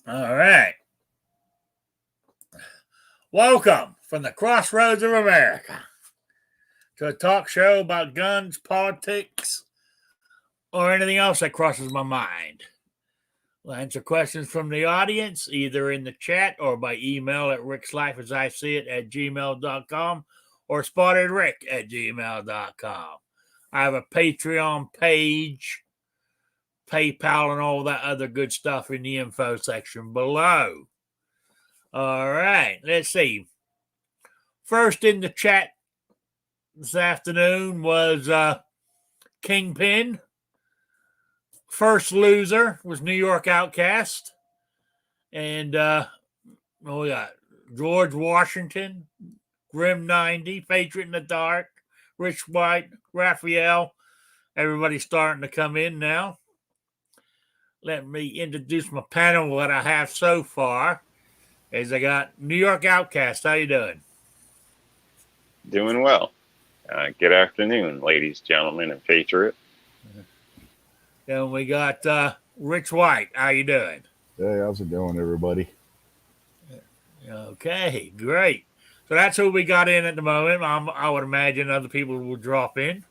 All right. Welcome from the crossroads of America to a talk show about guns, politics, or anything else that crosses my mind. We'll answer questions from the audience either in the chat or by email at rickslifeasiseeit at gmail.com or spottedrick at gmail.com. I have a Patreon page, PayPal, and all that other good stuff in the info section below. All right, let's see. First in the chat this afternoon was Kingpin. First loser was New York Outcast. And we got George Washington, Grim 90, Patriot in the Dark, Rich White, Raphael. Everybody's starting to come in now. Let me introduce my panel, what I have so far. Is I got New York Outcast. How you doing? Doing well. Good afternoon, ladies, gentlemen, and Patriot. Then we got Rich White. How you doing? Hey, how's it going, everybody? Okay, great. So that's who we got in at the moment. I would imagine other people will drop in.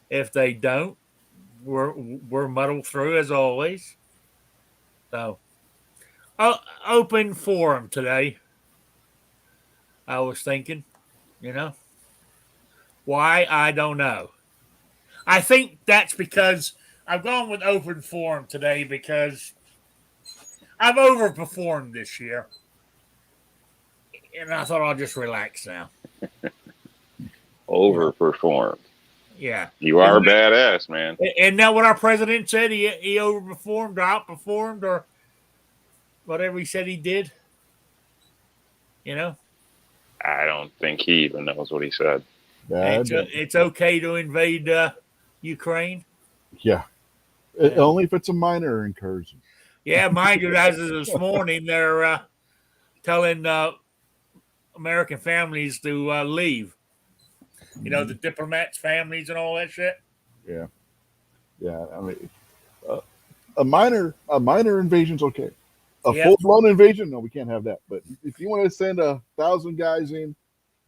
If they don't, we're muddled through as always. So, open forum today. I was thinking, why? I don't know. I think that's because I've gone with open forum today because I've overperformed this year. And I thought I'll just relax now. Overperformed. Yeah. You are a badass, man. Isn't that what our president said? He overperformed or outperformed or whatever he said he did? I don't think he even knows what he said. It's okay to invade Ukraine? Yeah. Only if it's a minor incursion. Yeah, mind you, as of this morning, they're telling American families to leave. The diplomats' families and all that shit. Yeah. Yeah. I mean, a minor invasion's okay. Full-blown invasion, no, we can't have that. But if you want to send 1,000 guys in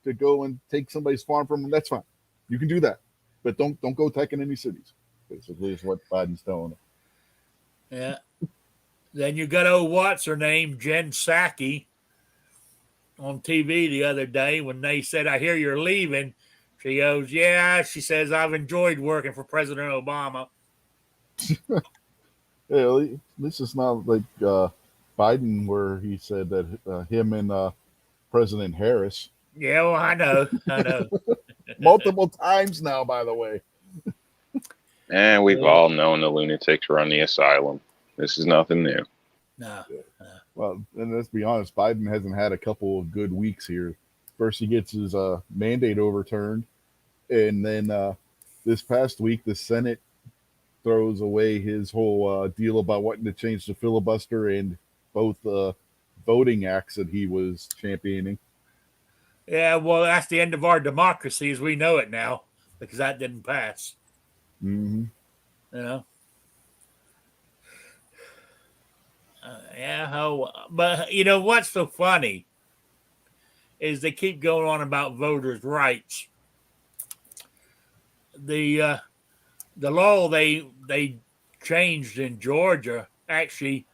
to go and take somebody's farm from them, that's fine. You can do that, but don't go attacking any cities. Basically, is what Biden's telling them. Yeah. Then you got what's her name, Jen Psaki, on TV the other day when they said, "I hear you're leaving." She goes, "Yeah." She says, "I've enjoyed working for President Obama." Yeah, this is not like Biden, where he said that him and President Harris. Yeah, well, I know. Multiple times now, by the way. And we've all known the lunatics run the asylum. This is nothing new. No. Well, and let's be honest, Biden hasn't had a couple of good weeks here. First, he gets his mandate overturned, and then this past week, the Senate throws away his whole deal about wanting to change the filibuster and both voting acts that he was championing. Yeah, well, that's the end of our democracy as we know it now, because that didn't pass. Mm-hmm. But what's so funny is they keep going on about voters' rights. The law they changed in Georgia actually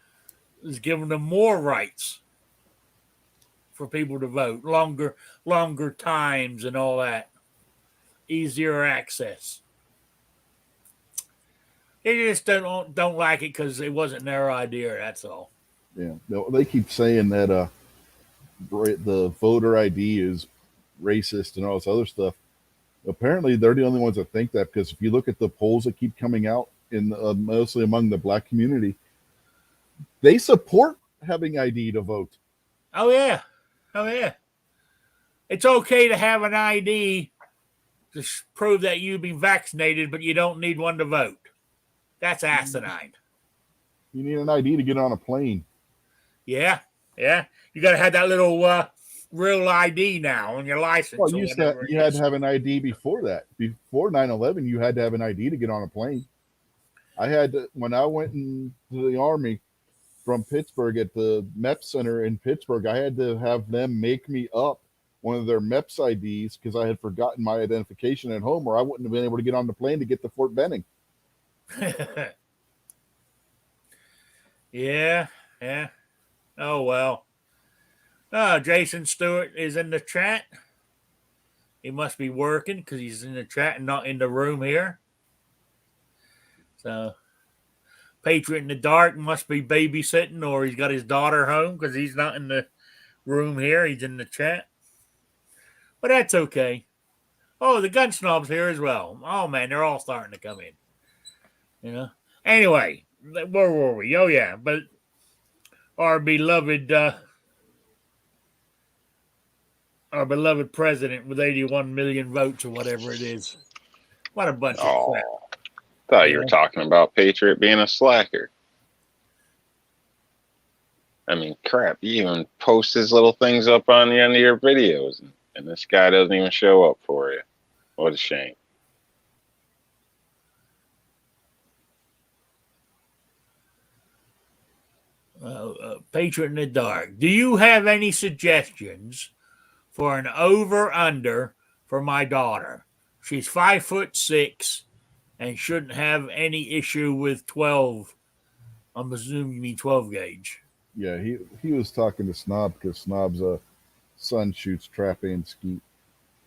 is giving them more rights for people to vote, longer times and all that, easier access. They just don't like it because it wasn't their idea. That's all. Yeah, they keep saying that the voter ID is racist and all this other stuff. Apparently, they're the only ones that think that, because if you look at the polls that keep coming out in mostly among the black community, they support having ID to vote. Oh yeah. It's okay to have an ID to prove that you've been vaccinated, but you don't need one to vote. That's asinine. You need an ID to get on a plane. Yeah. You got to have that little real ID now on your license. Well, you had to have an ID before that. Before 9/11, you had to have an ID to get on a plane. I had to, when I went into the Army, from Pittsburgh at the MEP Center in Pittsburgh. I had to have them make me up one of their MEPS IDs because I had forgotten my identification at home, or I wouldn't have been able to get on the plane to get to Fort Benning. Yeah. Oh, well. Jason Stewart is in the chat. He must be working because he's in the chat and not in the room here. So, Patriot in the Dark must be babysitting, or he's got his daughter home because he's not in the room here. He's in the chat. But that's okay. Oh, the gun snob's here as well. Oh, man, they're all starting to come in. You know? Anyway, where were we? Oh, yeah, but our beloved president with 81 million votes or whatever it is. What a bunch of crap. Thought you were talking about Patriot being a slacker. I mean, crap, you even post his little things up on the end of your videos, and this guy doesn't even show up for you. What a shame. Patriot in the Dark. Do you have any suggestions for an over-under for my daughter? She's 5'6" and shouldn't have any issue with 12. I'm assuming you mean 12 gauge. Yeah, he was talking to Snob because Snob's son shoots trap and skeet.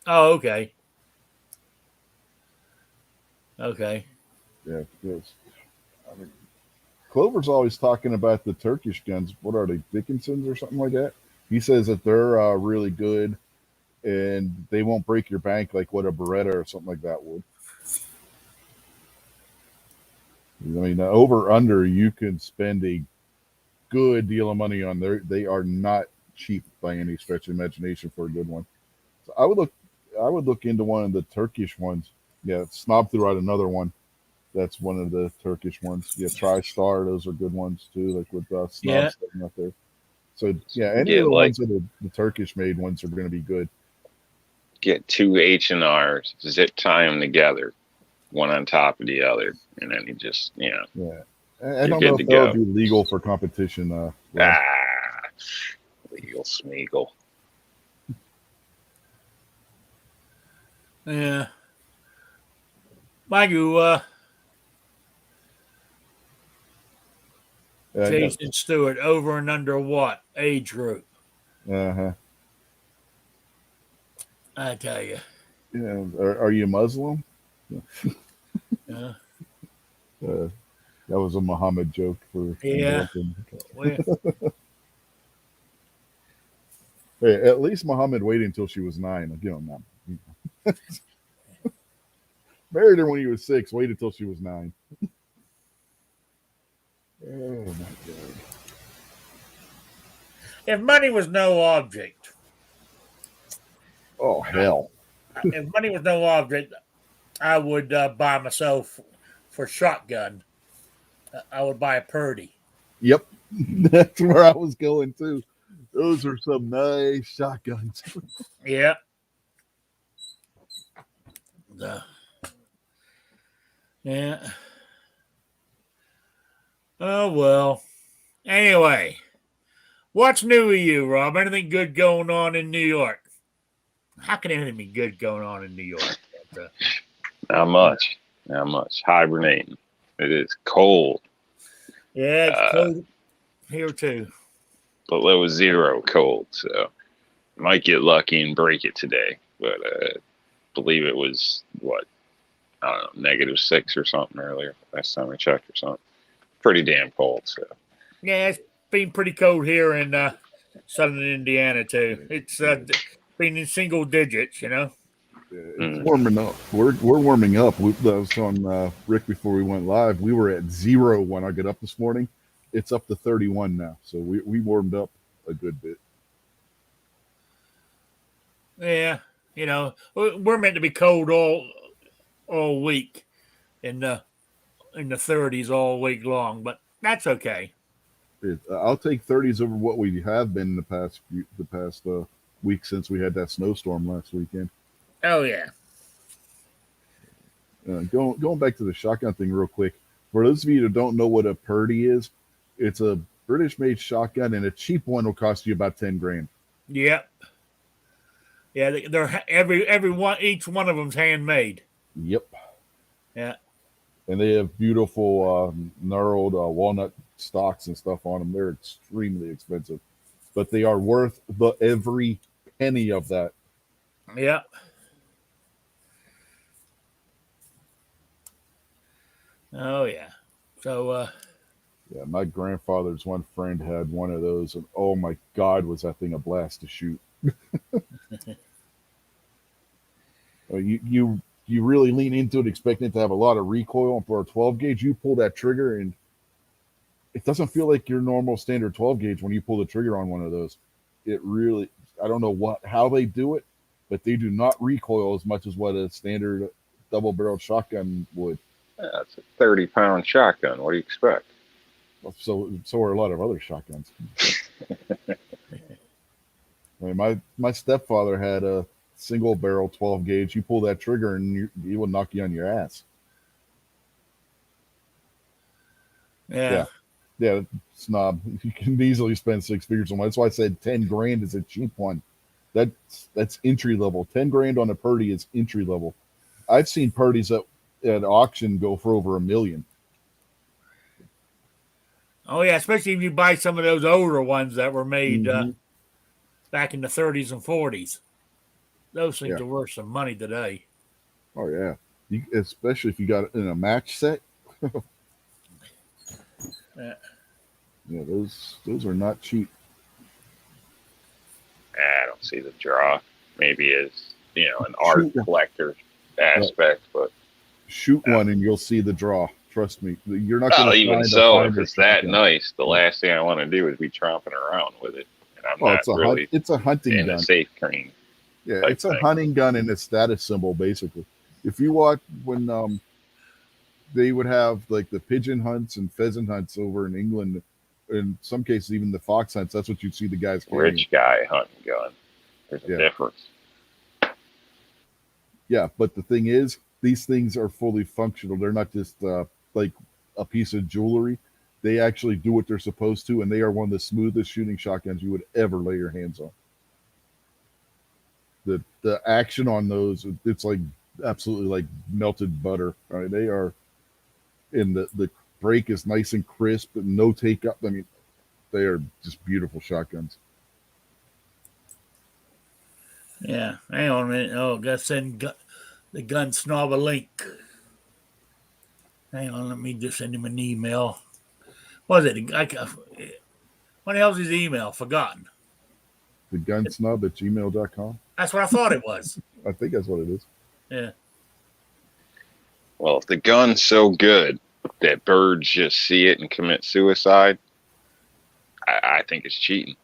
Oh, okay. Okay. Yeah, because I mean, Clover's always talking about the Turkish guns. What are they, Dickinsons or something like that? He says that they're really good and they won't break your bank like what a Beretta or something like that would. I mean, over under, you can spend a good deal of money on there. They are not cheap by any stretch of imagination for a good one. So I would look into one of the Turkish ones. Yeah, Snob threw out another one. That's one of the Turkish ones. Yeah, TriStar, those are good ones too, like with Snob sitting up there. So yeah, any of the ones that the Turkish made ones are going to be good. Get two H&Rs, zip tie them together, one on top of the other, and then you just, Yeah. I don't know if that would be legal for competition. Legal Smeagol. Yeah. Mind you, Jason Stewart, over and under what age group? I tell you. Yeah. Are you Muslim? Yeah. That was a Muhammad joke for. Yeah. Hey, at least Muhammad waited until she was 9. I'll give him that. Married her when he was 6. Waited until she was 9. Oh my God. If money was no object. Oh hell. If money was no object, I would buy myself for shotgun. I would buy a Purdy. Yep. That's where I was going too. Those are some nice shotguns. Yep. Yeah. Oh, well. Anyway, what's new with you, Rob? Anything good going on in New York? How can anything be good going on in New York? Not much. Not much. Hibernating. It is cold. Yeah, it's cold here too. But it was 0 cold, so might get lucky and break it today. But I believe it was, I don't know, -6 or something earlier. Last time I checked or something. Pretty damn cold. So yeah, it's been pretty cold here in southern Indiana too. It's been in single digits, you know. It's warming up. We're warming up. I was telling Rick before we went live. We were at 0 when I got up this morning. It's up to 31 now, so we warmed up a good bit. Yeah, you know, we're meant to be cold all week in the 30s all week long, but that's okay. I'll take 30s over what we have been the past week since we had that snowstorm last weekend. Oh yeah. Going back to the shotgun thing real quick. For those of you that don't know what a Purdy is, it's a British made shotgun, and a cheap one will cost you about 10 grand. Yep. Yeah, they're every one, each one of them's handmade. Yep. Yeah. And they have beautiful gnarled walnut stocks and stuff on them. They're extremely expensive, but they are worth every penny of that. Yep. Oh yeah. So yeah, my grandfather's one friend had one of those, and oh my God, was that thing a blast to shoot. You really lean into it expecting it to have a lot of recoil, and for a 12 gauge, you pull that trigger and it doesn't feel like your normal standard 12 gauge when you pull the trigger on one of those. It really, I don't know how they do it, but they do not recoil as much as what a standard double barreled shotgun would. Yeah, it's a 30-pound shotgun. What do you expect? So are a lot of other shotguns. I mean, my stepfather had a single barrel 12 gauge. You pull that trigger and he will knock you on your ass. yeah. Yeah, snob. You can easily spend 6 figures on one. That's why I said 10 grand is a cheap one. That's entry level. 10 grand on a Purdy is entry level. I've seen Purdy's at auction go for over $1 million. Oh yeah, especially if you buy some of those older ones that were made back in the 30s and 40s. Those things are worth some money today. Oh yeah, especially if you got it in a match set. Yeah, those are not cheap. I don't see the draw. Maybe as an art collector aspect, but shoot one and you'll see the draw. Trust me, you're not going to. Even so, if it's that nice, the last thing I want to do is be tromping around with it, and I'm not really. It's a hunting gun. A safe green. Yeah, it's a hunting gun and a status symbol, basically. If you watch when they would have like the pigeon hunts and pheasant hunts over in England, in some cases even the fox hunts, that's what you'd see the guys carrying. Rich guy hunting gun. There's a difference. Yeah, but the thing is, these things are fully functional. They're not just like a piece of jewelry. They actually do what they're supposed to, and they are one of the smoothest shooting shotguns you would ever lay your hands on. The action on those, it's like absolutely like melted butter. Right? They are, and the break is nice and crisp and no take up. I mean, they are just beautiful shotguns. Yeah, hang on a minute. Oh, got to send the gun snob a link. Hang on, let me just send him an email. What is it? What the hell's his email? Forgotten. The gunsnob at gmail.com. That's what I thought it was. I think that's what it is. Yeah. Well, if the gun's so good that birds just see it and commit suicide, I think it's cheating.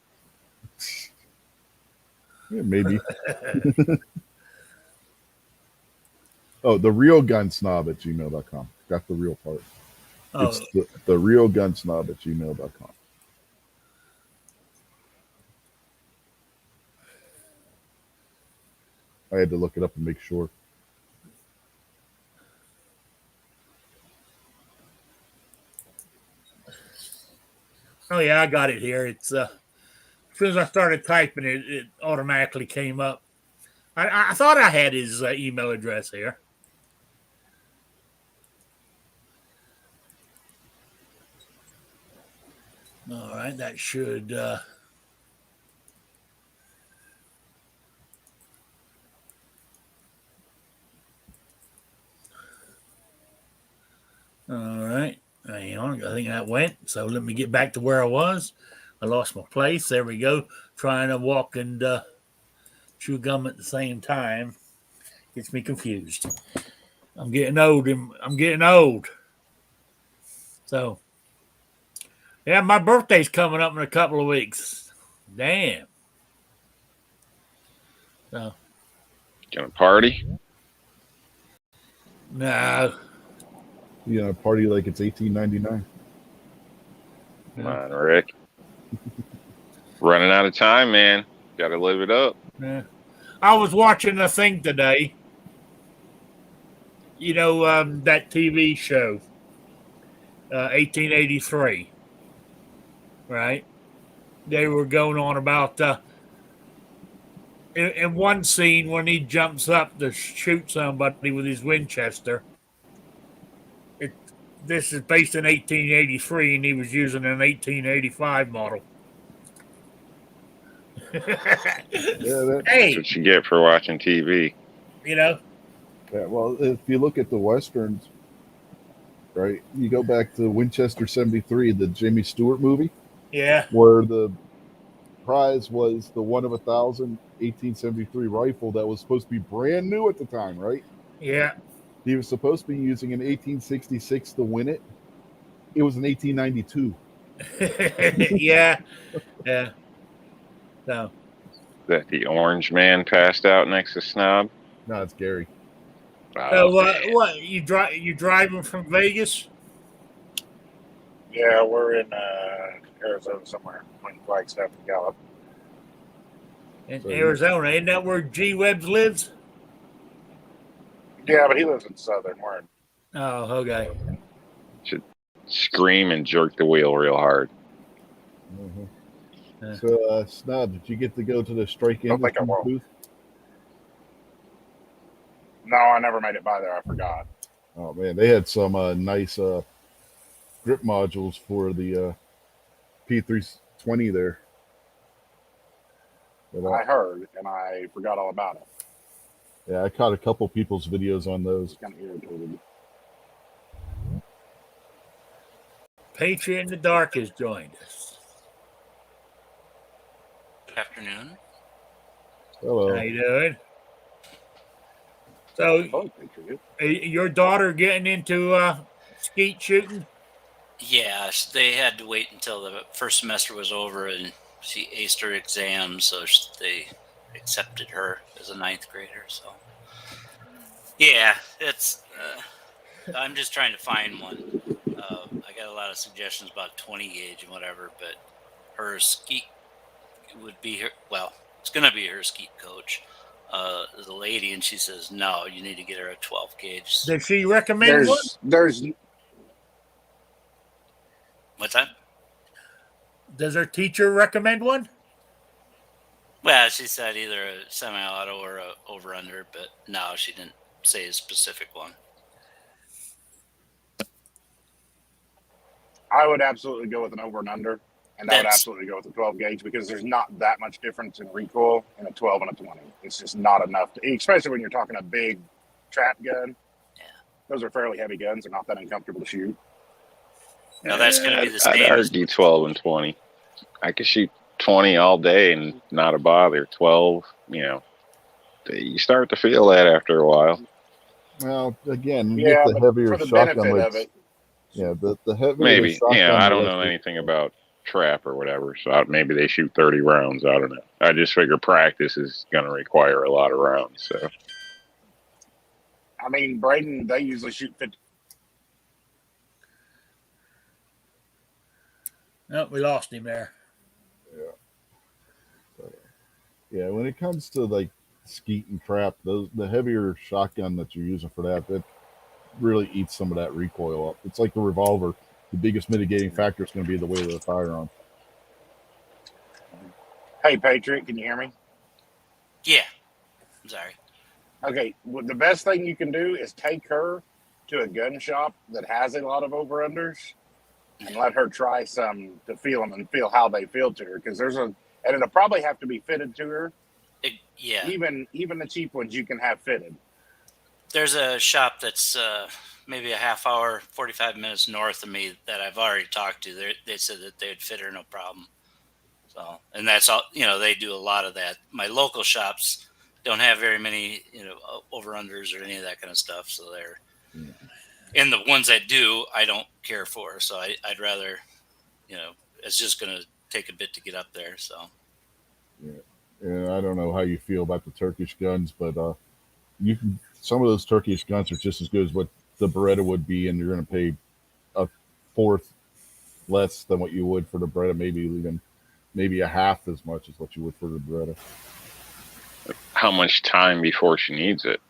Yeah, maybe. Oh, the real gunsnob at gmail.com. Got the real part. Oh. It's the real gunsnob at gmail.com. I had to look it up and make sure. Oh yeah, I got it here. It's as soon as I started typing it, it automatically came up. I thought I had his email address here. All right, that should. All right, hang on. I think that went. So let me get back to where I was. I lost my place. There we go. Trying to walk and chew gum at the same time gets me confused. I'm getting old. So, yeah, my birthday's coming up in a couple of weeks. Damn. So, gonna party? No. You know, party like it's 1899. Come on, Rick. Running out of time, man. Got to live it up. Yeah. I was watching a thing today. You know, that TV show, 1883. right? They were going on about in one scene when he jumps up to shoot somebody with his Winchester. This is based in 1883, and he was using an 1885 model. Yeah, That's Hey, what you get for watching TV. you know, yeah. Well, if you look at the westerns, right? You go back to Winchester 73, the Jimmy Stewart movie, yeah, where the prize was the 1 of 1,000 1873 rifle that was supposed to be brand new at the time, right? yeah, He was supposed to be using an 1866 to win it. It was an 1892. yeah, yeah. So, That the orange man passed out next to Snob. No, it's Gary. Oh, man. what you driving from Vegas? Yeah, we're in Arizona somewhere, between Flagstaff and Gallup. In So, Arizona, isn't that where G Webbs lives? Yeah, but he lives in Southern. We're in Oh, okay. Scream and jerk the wheel real hard. Mhm. Yeah. So, Snob, did you get to go to the Strike Don't think I Industries will. booth? No, I never made it by there. I forgot. Oh man, they had some nice grip modules for the P320 there. But, I heard, and I forgot all about it. yeah, I caught a couple people's videos on those. Kind of irritated. Patriot in the Dark has joined us. Good afternoon. Hello. How you doing? So, Oh, Patriot. your daughter getting into skeet shooting? Yeah, they had to wait until the first semester was over and she aced her exam, so they accepted her as a ninth grader. So, yeah, it's. I'm just trying to find one. I got a lot of suggestions about 20 gauge and whatever, but her skeet would be her. Well, it's going to be her skeet coach, the lady, and she says no, you need to get her a 12 gauge. Does she recommend one? There's What's that? Does her teacher recommend one? Well, she said either a semi-auto or a over-under, but no, she didn't say a specific one. I would absolutely go with an over and under, and I would That's- absolutely go with a 12 gauge because there's not that much difference in recoil in a 12 and a 20. It's just not enough, especially when you're talking a big trap gun. Yeah. Those are fairly heavy guns. They're not that uncomfortable to shoot. No, that's going to be the I'd same. argue 12 and 20. I could shoot 20 all day and not a bother. 12, you start to feel that after a while. Well, again, you Yeah, get the but heavier for the shotgun benefit of lights. it, Yeah, the heavier Maybe. shotgun. I don't lets know you- anything about trap or whatever, so maybe they shoot 30 rounds. I don't know. I just figure practice is going to require a lot of rounds. So I mean, Braden, they usually shoot 50. No, we lost him there. Yeah, when it comes to like skeet and trap, the heavier shotgun that you're using for that really eats some of that recoil up. It's like the revolver. The biggest mitigating factor is going to be the weight of the firearm. Hey, Patriot, can you hear me? Yeah. I'm sorry. Okay, well, the best thing you can do is take her to a gun shop that has a lot of over-unders and let her try some to feel them and feel how they feel to her. Because and it'll probably have to be fitted to her. Yeah. Even the cheap ones you can have fitted. There's a shop that's maybe a half hour, 45 minutes north of me that I've already talked to. They said that they'd fit her no problem. So, and that's all, they do a lot of that. My local shops don't have very many, over-unders or any of that kind of stuff. So and the ones that do, I don't care for. So I'd rather, it's just going to take a bit to get up there. So. And I don't know how you feel about the Turkish guns, but some of those Turkish guns are just as good as what the Beretta would be, and you're going to pay a fourth less than what you would for the Beretta, maybe a half as much as what you would for the Beretta. how much time before she needs it?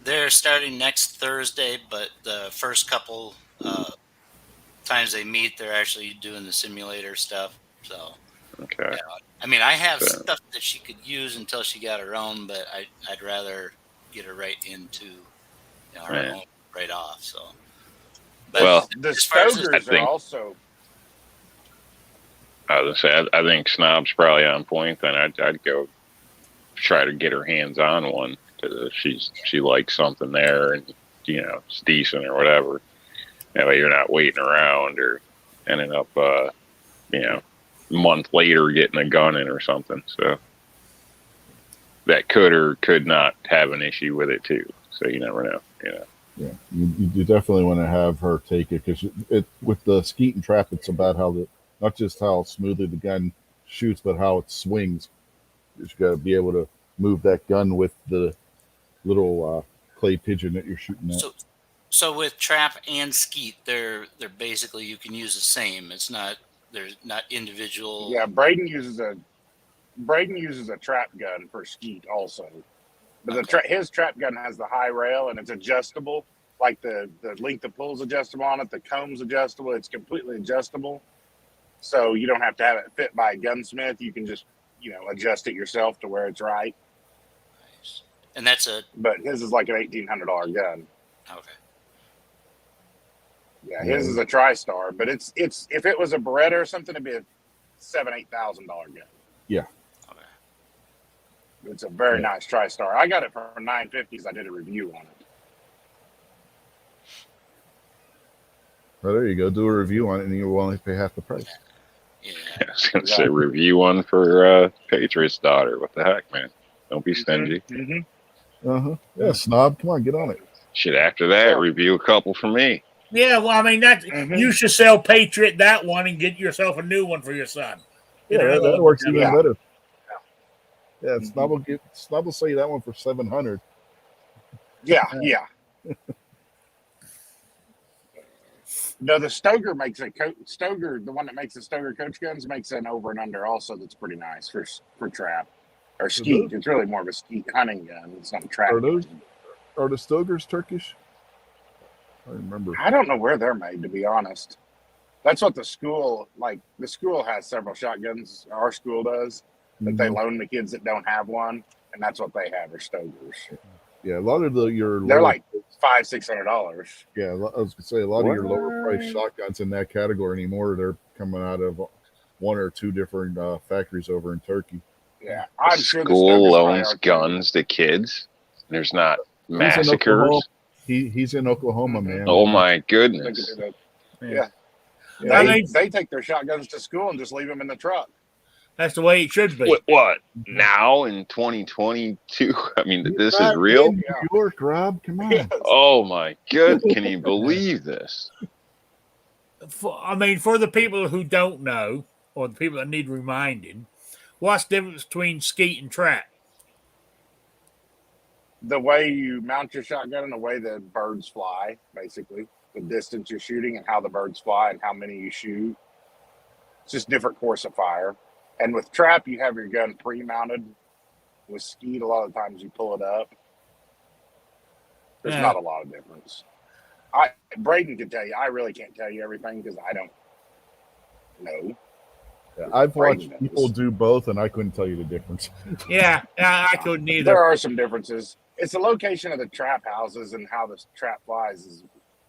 They're starting next Thursday, but the first couple times they meet, they're actually doing the simulator stuff. So, Okay. yeah. I mean, I have So- stuff that she could use until she got her own, but I'd rather get her right into her Yeah. own right off. So, but Well, The as far as Stogers I think- are also I was gonna say, I think Snob's probably on point. Then I'd go try to get her hands on one because she likes something there and it's decent or whatever. That way you're not waiting around or ending up a month later getting a gun in or something. So that could or could not have an issue with it too. So you never know. Yeah, you definitely want to have her take it because with the skeet and trap, it's about not just how smoothly the gun shoots, but how it swings. You got to be able to move that gun with the little clay pigeon that you're shooting at. So with trap and skeet, they're basically you can use the same. They're not individual. yeah. Braden uses a trap gun for skeet also, but his trap gun has the high rail and it's adjustable. Like the length of pull's adjustable on it, the comb's adjustable. It's completely adjustable, so you don't have to have it fit by a gunsmith. You can just adjust it yourself to where it's right. And that's a But his is like an $1,800 gun. okay. Yeah, his is a TriStar, but it's if it was a Beretta or something, it'd be a $7,000-$8,000 gun. Okay. It's a very nice TriStar. I got it for $950. I did a review on it. Well, there you go. Do a review on it, and you'll only pay half the price. Yeah. I was gonna say review one for Patriot's daughter. What the heck, man? Don't be stingy. Uh-huh. Yeah, Snob, come on, get on it. Shit. After that, review a couple for me. Yeah, well, I mean, you should sell Patriot that one and get yourself a new one for your son. Yeah, that works even Yeah. better. Yeah, Snob will sell you that one for $700. Yeah. No, the Stoger makes Stoger, the one that makes the Stoger coach guns, makes an over and under also that's pretty nice for trap or skeet. It's really more of a skeet hunting gun. It's not a trap. Are those- gun. Are the Stogers Turkish? I remember. I don't know where they're made, to be honest. That's what the school has several shotguns. Our school does that they loan the kids that don't have one, and that's what they have are Stogers. Yeah, a lot of They're lower, like $500-$600. yeah. I was gonna say a lot of your lower price shotguns in that category anymore. They're coming out of one or two different factories over in Turkey. Yeah, I'm sure the School Stogers probably loans are too. guns to kids. There's not He's in massacres. Oklahoma. He's in Oklahoma, man. Oh my They could goodness! do that. Yeah. Yeah. I They, mean- they take their shotguns to school and just leave them in the truck. That's the way it should be. What now in 2022? I mean, this is Back real. in New York, Rob. Come on. Yes. Oh my good! Can you believe this? For the people who don't know, or the people that need reminding, what's the difference between skeet and trap? The way you mount your shotgun and the way the birds fly, basically. The distance you're shooting and how the birds fly and how many you shoot. It's just different course of fire. And with trap, you have your gun pre-mounted. With skeet, a lot of times you pull it up. There's Yeah. not a lot of difference. Braden can tell you. I really can't tell you everything because I don't know. Yeah, I've Braden watched people do both, and I couldn't tell you the difference. Yeah, I couldn't either. There are some differences. It's the location of the trap houses and how the trap flies is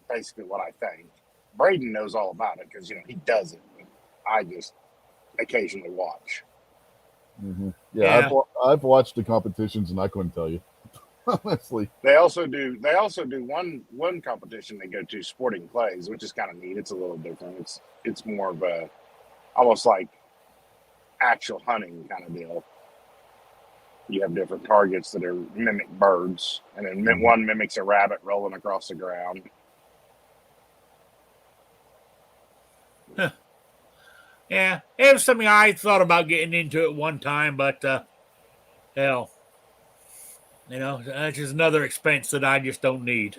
basically what I think. Braden knows all about it because he does it. I just occasionally watch. Yeah, I've watched the competitions, and I couldn't tell you. Honestly, They also do one competition they go to, Sporting Clays, which is kind of neat. It's a little different. It's more of a almost like actual hunting kind of deal. You have different targets that are mimic birds, and then one mimics a rabbit rolling across the ground. Yeah, it was something I thought about getting into at one time, but hell, that's just another expense that I just don't need.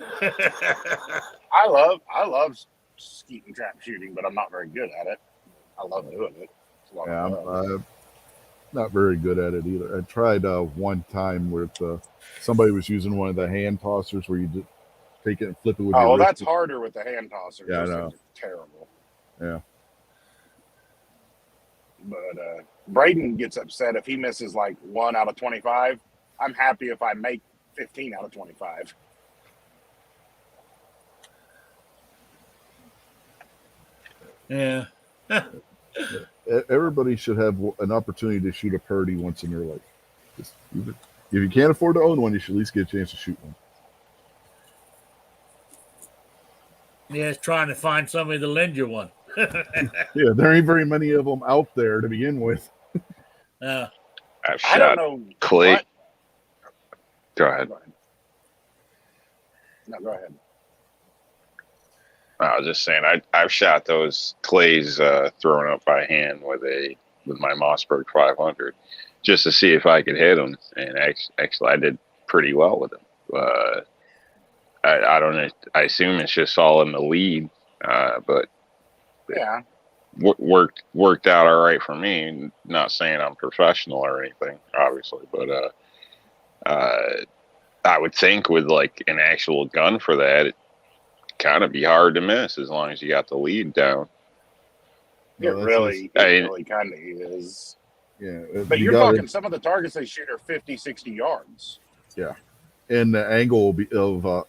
I love skeet and trap shooting, but I'm not very good at it. I love doing it. It's a lot yeah, of fun. I'm not very good at it either. I tried one time where somebody was using one of the hand tossers where you just take it and flip it with your Oh, wrist. that's harder with the hand tosser. Yeah, I Those know. things are terrible. Yeah. But Braden gets upset if he misses like 1 out of 25. I'm happy if I make 15 out of 25. Yeah. Everybody should have an opportunity to shoot a Purdy once in their life. If you can't afford to own one, you should at least get a chance to shoot one. Yeah, it's trying to find somebody to lend you one. Yeah, there ain't very many of them out there to begin with. Uh, I've I don't shot know. clay. What? Go ahead. No, go ahead. I was just saying I've shot those clays thrown up by hand with my Mossberg 500 just to see if I could hit them, and actually I did pretty well with them. I don't know. I assume it's just all in the lead, but Yeah. worked out all right for me. Not saying I'm professional or anything, obviously, but I would think with like an actual gun for that, it kind of be hard to miss as long as you got the lead down. It really kind of is. Yeah. But you're talking some of the targets they shoot are 50, 60 yards. Yeah. And the angle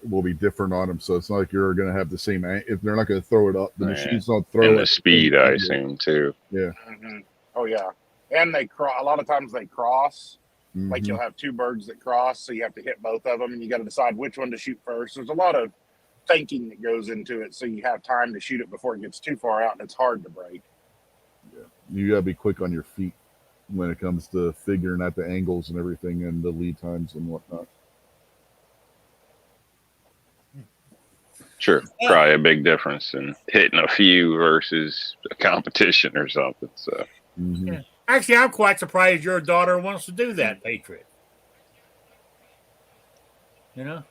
will be different on them, so it's not like you're going to have the same. If they're not going to throw it up, the machines don't throw it. And the speed, I assume too. Yeah. Mm-hmm. Oh yeah, and they cross. A lot of times they cross. Mm-hmm. Like you'll have two birds that cross, so you have to hit both of them, and you got to decide which one to shoot first. There's a lot of thinking that goes into it, so you have time to shoot it before it gets too far out, and it's hard to break. Yeah. You got to be quick on your feet when it comes to figuring out the angles and everything, and the lead times and whatnot. Sure, probably a big difference in hitting a few versus a competition or something. So, yeah. Actually, I'm quite surprised your daughter wants to do that, Patriot. You know,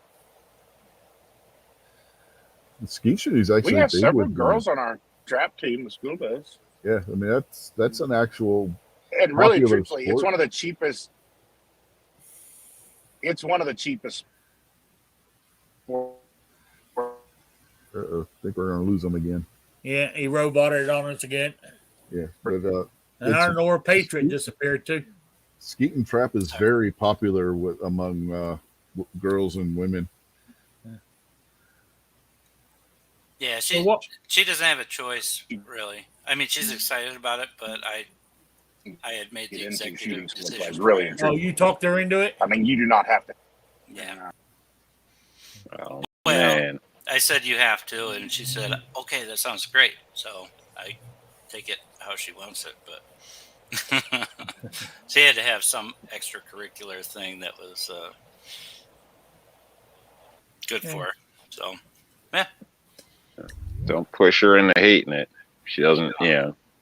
the ski shooting is actually. We have big several with girls on our trap team. The school does. Yeah, I mean that's an actual. And really, popular truthfully, sport. it's one of the cheapest. It's one of the cheapest. I think we're gonna lose them again. yeah, he roboted on us again. Yeah, but And I don't know where Patriot disappeared to. skeet and trap is very popular among girls and women. Yeah, So she doesn't have a choice, really. I mean, she's excited about it, but I had made the Get into executive shooting school. decision. It's really Oh, intriguing. you talked her into it? I mean, you do not have to. Yeah. oh, Well, man. I said you have to, and she said, "Okay, that sounds great." So I take it how she wants it, but she had to have some extracurricular thing that was good for her. So, yeah. Don't push her into hating it. She doesn't,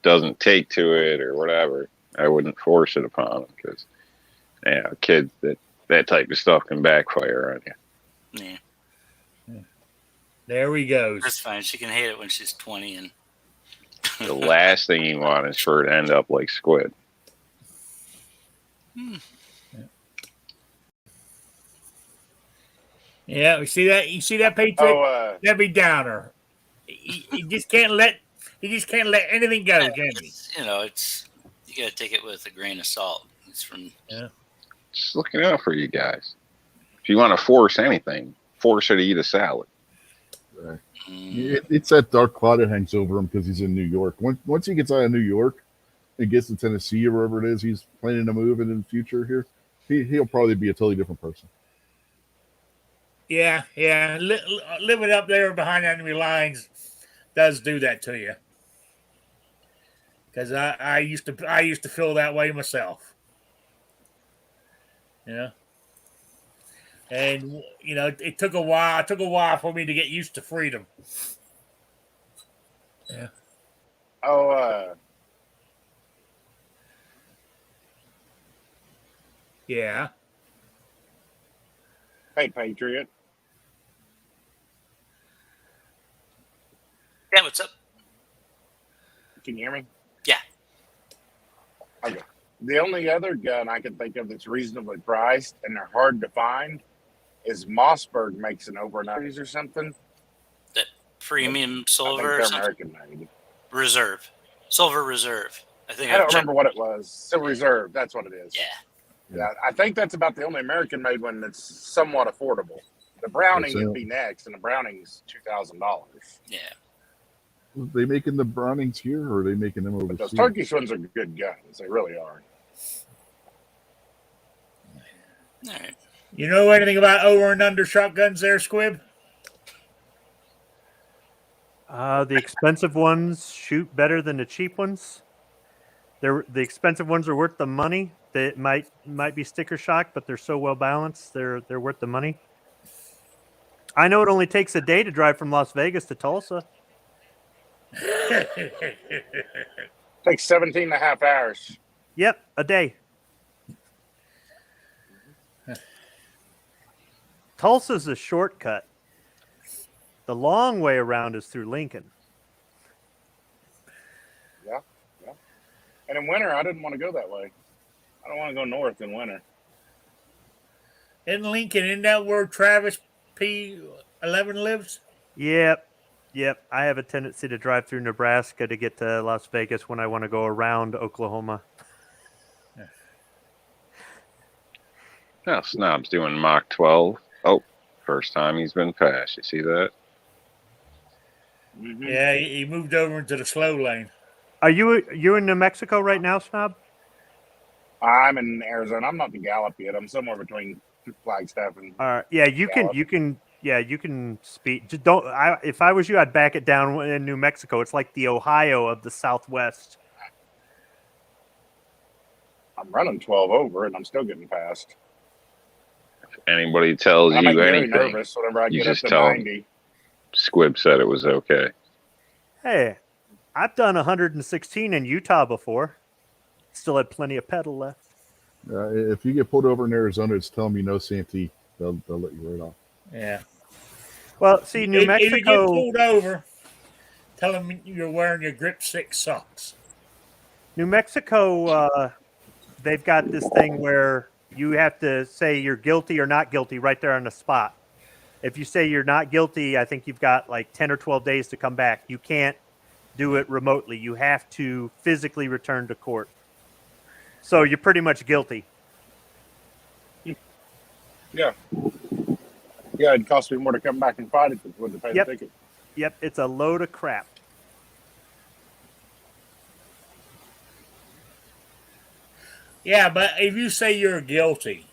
doesn't take to it or whatever. I wouldn't force it upon them because, kids that type of stuff can backfire on you. Yeah. There we go. That's fine. She can hate it when she's 20 and The last thing you want is for it to end up like Squid. Yeah, you see that? You see that, Patriot? Oh, Debbie Downer. He just can't let anything go, can he? it's you got to take it with a grain of salt. It's from Just looking out for you guys. If you want to force anything, force her to eat a salad. Right. It's that dark cloud that hangs over him because he's in New York. Once he gets out of New York and gets to Tennessee or wherever it is he's planning to move in the future here, he'll probably be a totally different person. Yeah. Living up there behind enemy lines does do that to you. Because I used to feel that way myself. Yeah. And it took a while. It took a while for me to get used to freedom. Yeah. oh, Yeah. hey, Patriot. Yeah, what's up? Can you hear me? Yeah. Okay. The only other gun I can think of that's reasonably priced and they're hard to find is Mossberg makes an overnight or something. That premium I think silver or they're something. American made. Reserve. Silver Reserve. I think I don't I've checked. remember what it was. Silver Reserve. That's what it is. Yeah. Yeah, I think that's about the only American-made one that's somewhat affordable. The Browning would be next, and the Browning's $2,000. Yeah. Are they making the Brownings here, or are they making them But those overseas? Turkish ones are good guns. They really are. All right. You know anything about over and under shotguns there, Squib? The expensive ones shoot better than the cheap ones. The expensive ones are worth the money. They might be sticker shock, but they're so well balanced. They're worth the money. I know it only takes a day to drive from Las Vegas to Tulsa. Takes 17 and a half hours. Yep, a day. Tulsa's a shortcut. The long way around is through Lincoln. And in winter, I didn't want to go that way. I don't want to go north in winter. In Lincoln, isn't that where Travis P11 lives? Yep. I have a tendency to drive through Nebraska to get to Las Vegas when I want to go around Oklahoma. Now Snob's doing Mach 12. Oh, first time he's been passed. You see that? Mm-hmm. Yeah, he moved over into the slow lane. Are you in New Mexico right now, Snob? I'm in Arizona. I'm not to Gallup yet. I'm somewhere between Flagstaff and. Yeah, you can speed. Just don't. If I was you, I'd back it down in New Mexico. It's like the Ohio of the Southwest. I'm running 12 over, and I'm still getting past. If anybody tells I'm you very anything, nervous whenever I you get up just to tell 'em. 90. Squib said it was okay. Hey, I've done 116 in Utah before. Still had plenty of pedal left. If you get pulled over in Arizona, it's telling me no Santee. They'll let you right off. Yeah. Well, see, New If you get Mexico. pulled over, tell them you're wearing your Grip 6 socks. New Mexico, they've got this thing where you have to say you're guilty or not guilty right there on the spot. If you say you're not guilty, I think you've got like 10 or 12 days to come back. You can't do it remotely. You have to physically return to court. So you're pretty much guilty. Yeah, it cost me more to come back and fight it than it would to pay Yep. the ticket. Yep, it's a load of crap. Yeah, but if you say you're guilty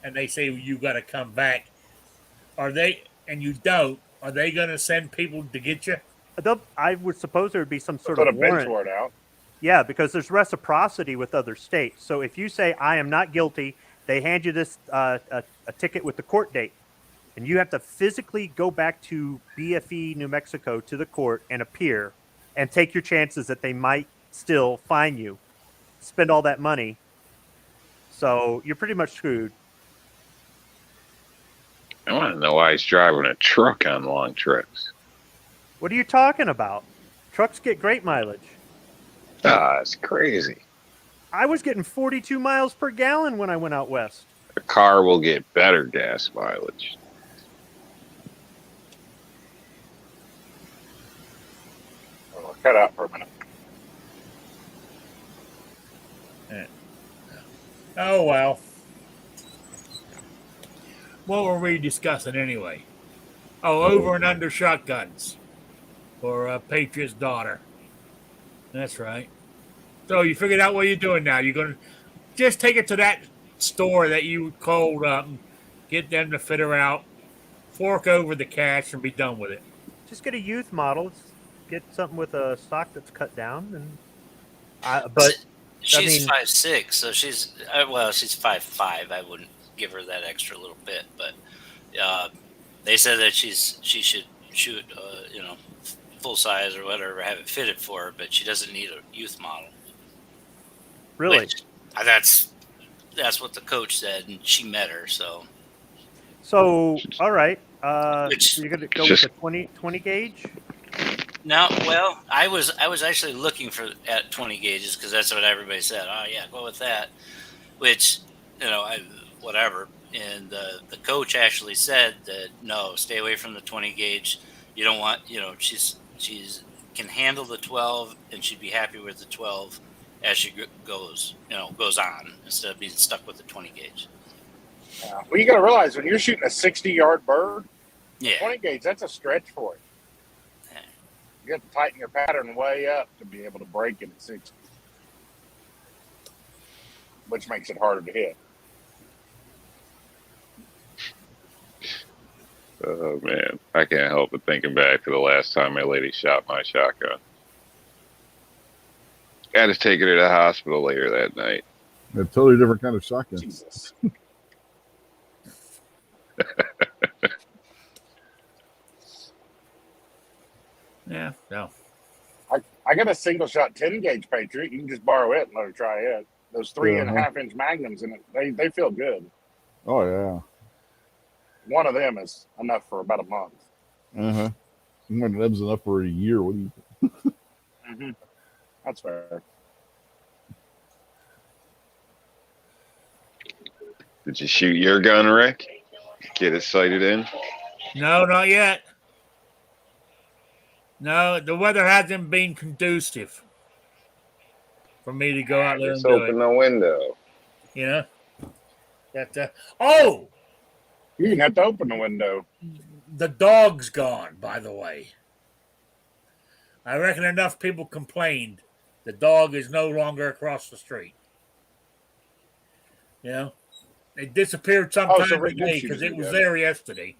and they say you got to come back, are they going to send people to get you? I would suppose there would be some sort Put a of bench warrant. warrant out. Yeah, because there's reciprocity with other states. So if you say, I am not guilty, they hand you this a ticket with the court date. And you have to physically go back to BFE, New Mexico, to the court and appear and take your chances that they might still fine you. Spend all that money. So you're pretty much screwed. I want to know why he's driving a truck on long trips. What are you talking about? Trucks get great mileage. It's crazy. I was getting 42 miles per gallon when I went out west. A car will get better gas mileage. I'll cut out for a minute. Oh, well. What were we discussing anyway? Oh, over and under shotguns for Patriot's daughter. That's right. So you figured out what you're doing now. You're going to just take it to that store that you called up and get them to fit her out, fork over the cash, and be done with it. Just get a youth model. Get something with a stock that's cut down. But She's mean- 5'6", so she's 5'5". I wouldn't give her that extra little bit, but they said that she should shoot, full size or whatever, have it fitted for her, but she doesn't need a youth model. really, Which, that's what the coach said, and she met her. So all right. Which- You're gonna go just- with a 20 gauge. now, well, I was actually looking at 20 gauges because that's what everybody said. Oh yeah, go with that. Which, whatever. And the coach actually said that no, stay away from the 20 gauge. You don't want, she's can handle the 12 and she'd be happy with the 12 as she goes on instead of being stuck with the 20 gauge. Well, you got to realize when you're shooting a 60-yard bird, Yeah. 20 gauge, that's a stretch for it. Yeah. You have to tighten your pattern way up to be able to break it at 60, which makes it harder to hit. Oh man, I can't help but thinking back to the last time my lady shot my shotgun. I had to take her to the hospital later that night. A totally different kind of shotgun. Jesus. Yeah, no. I got a single shot 10 gauge Patriot. You can just borrow it and let her try it. Those 3.5 inch magnums in it, they feel good. Oh yeah. One of them is enough for about a month. Uh-huh. When Neb's enough for a year, what do you think? Mm-hmm. That's fair. Did you shoot your gun, Rick? Get it sighted in? No, not yet. No, the weather hasn't been conducive for me to go out there and Just do open it. the window. You know? That, oh! You didn't have to open the window. The dog's gone, by the way. I reckon enough people complained. The dog is no longer across the street. You know? It disappeared sometime so Rick did today shoot because his it was gun. there yesterday.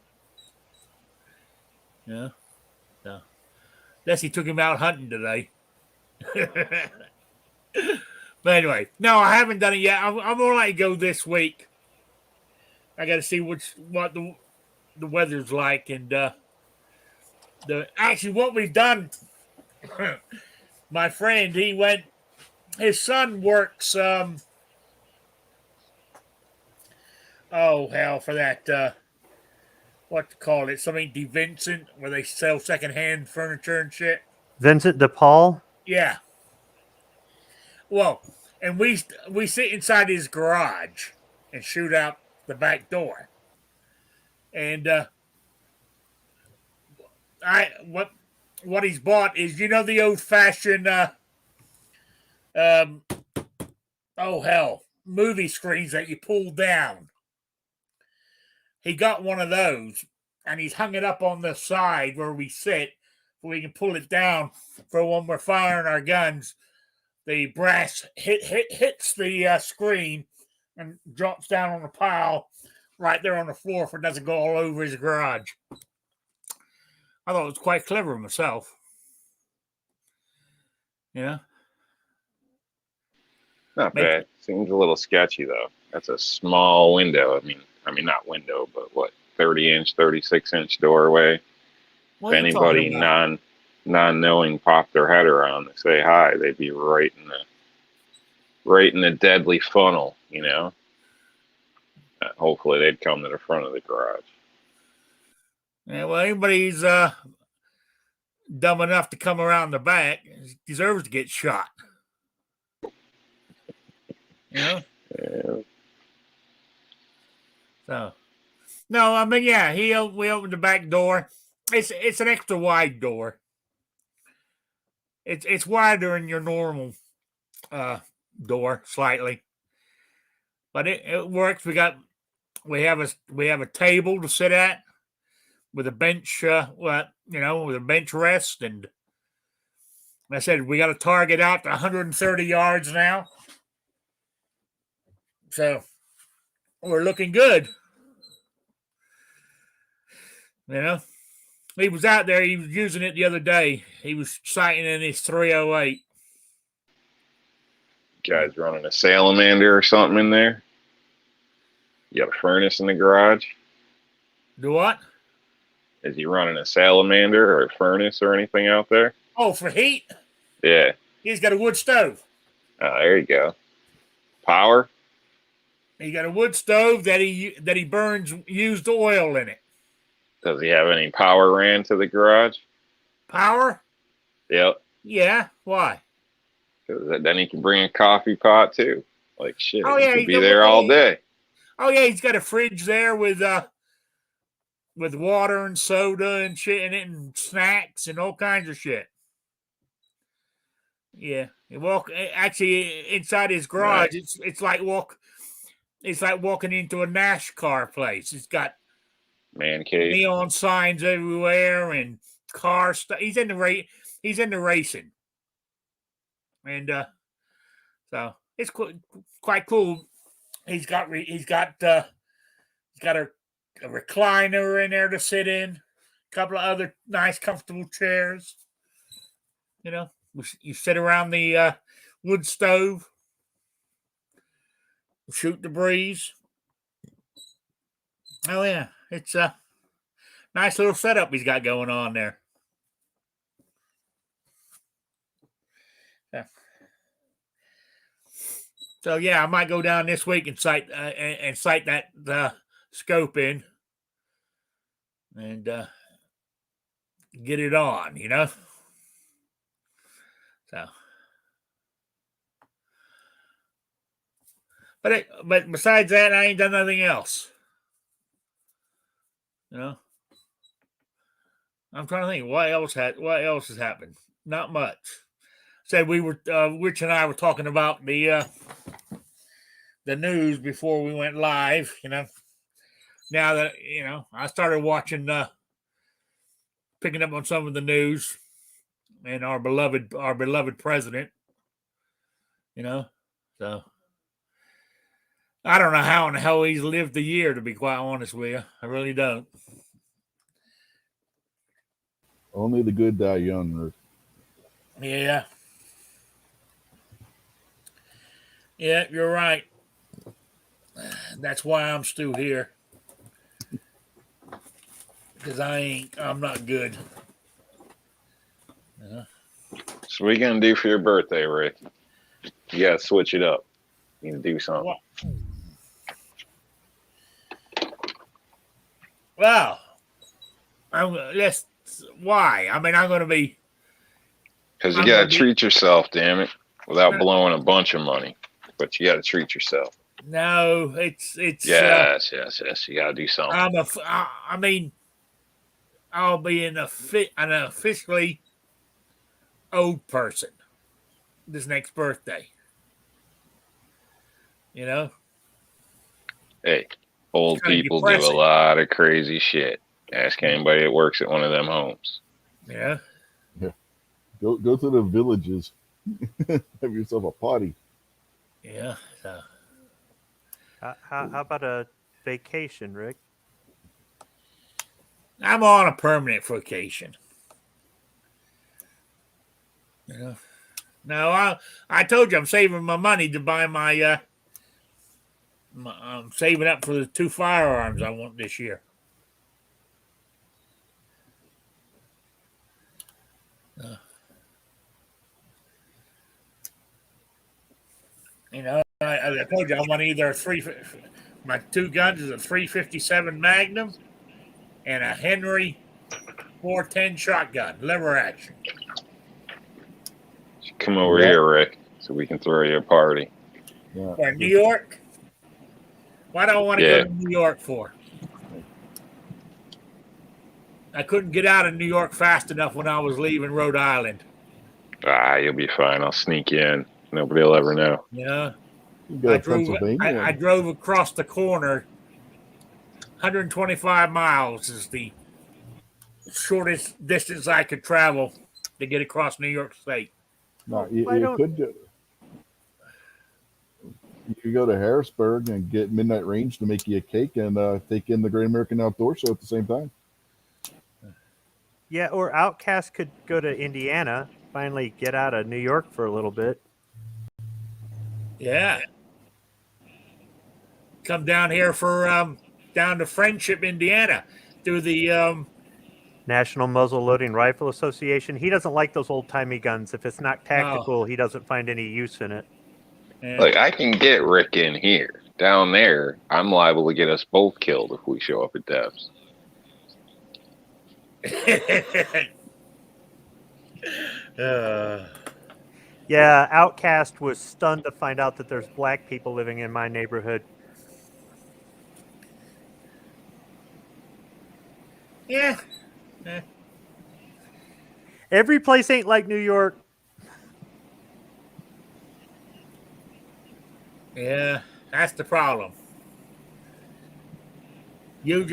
Yeah. So, unless he took him out hunting today. But anyway, no, I haven't done it yet. I'm gonna let it go this week. I got to see what the weather's like, and what we've done. My friend, his son works. Oh hell, for that. What to call it? Something De Vincent, where they sell secondhand furniture and shit. Vincent DePaul. Yeah. Well, and we sit inside his garage and shoot out the back door. And what he's bought is, the old fashioned movie screens that you pull down. He got one of those and he's hung it up on the side where we sit so we can pull it down for when we're firing our guns. The brass hits the screen and drops down on the pile right there on the floor if it doesn't go all over his garage. I thought it was quite clever myself. Yeah. Not bad. Seems a little sketchy though. That's a small window. I mean not window, but what, 30-inch, 36-inch doorway. What If are you talking anybody about? non-knowing popped their head around to say hi, they'd be right in the deadly funnel, Hopefully they'd come to the front of the garage. Yeah, well, anybody's dumb enough to come around the back deserves to get shot. Yeah. So, no, I mean, yeah, we opened the back door. It's an extra wide door. It's wider than your normal door slightly, but it works. We have a table to sit at with a bench, with a bench rest, and I said we got a target out to 130 yards now, so we're looking good. He was out there. He was using it the other day. He was sighting in his 308. Guys running a salamander or something in there? You got a furnace in the garage? Do what? Is he running a salamander or a furnace or anything out there? Oh, for heat? Yeah. He's got a wood stove. Oh, there you go. Power? He got a wood stove that he burns used oil in it. Does he have any power ran to the garage? Power? Yep. Yeah. Why? 'Cause then he can bring a coffee pot too. Like shit, Oh, he yeah, could he be can- there all day. Oh yeah, he's got a fridge there with water and soda and shit in it and snacks and all kinds of shit. Yeah, you walk actually inside his garage. Right. It's like walking into a NASCAR place. It's got Man cave. neon signs everywhere and car stuff. He's into racing, and so it's quite cool. He's got a recliner in there to sit in, a couple of other nice comfortable chairs. You know, you sit around the wood stove, shoot the breeze. Oh yeah, it's a nice little setup he's got going on there. Yeah. So yeah, I might go down this week and sight that scope in and get it on. So, but besides that, I ain't done nothing else. I'm trying to think what else has happened. Not much. Said we were Rich and I were talking about the news before we went live. Now that I started watching, picking up on some of the news, and our beloved president. So I don't know how in the hell he's lived the year. To be quite honest with you, I really don't. Only the good die young, Rick. Yeah. Yeah, you're right. That's why I'm still here. Because I'm not good. So what are you gonna do for your birthday, Rick? You gotta switch it up. You can do something. Well, that's why. I mean, I'm going to be. Because you gotta treat yourself, damn it, without blowing a bunch of money. But you gotta treat yourself. No, it's. Yes. You gotta do something. I'll be an officially old person this next birthday. Hey, old people do a lot of crazy shit. Ask anybody that works at one of them homes. Yeah. Go to the villages. Have yourself a party. Yeah. So. How about a vacation, Rick? I'm on a permanent vacation. No, I told you I'm saving my money to buy my. I'm saving up for the 2 firearms I want this year. I told you I want either my 2 guns is a 357 Magnum and a Henry 410 shotgun, lever action. Come over here, Rick, so we can throw you a party. Yeah. Where, New York? Why do I want to go to New York for? I couldn't get out of New York fast enough when I was leaving Rhode Island. You'll be fine. I'll sneak you in. Nobody will ever know. Yeah. Pennsylvania. I drove across the corner. 125 miles is the shortest distance I could travel to get across New York State. No, you could do. You could go to Harrisburg and get Midnight Range to make you a cake and take in the Great American Outdoor Show at the same time. Yeah, or Outcast could go to Indiana, finally get out of New York for a little bit. Yeah. Come down here for down to Friendship, Indiana, through the National Muzzle Loading Rifle Association. He doesn't like those old-timey guns. If it's not tactical, he doesn't find any use in it. Yeah. Look, I can get Rick in here. Down there, I'm liable to get us both killed if we show up at Dev's. Yeah, Outcast was stunned to find out that there's black people living in my neighborhood. Yeah. Every place ain't like New York. Yeah, that's the problem. You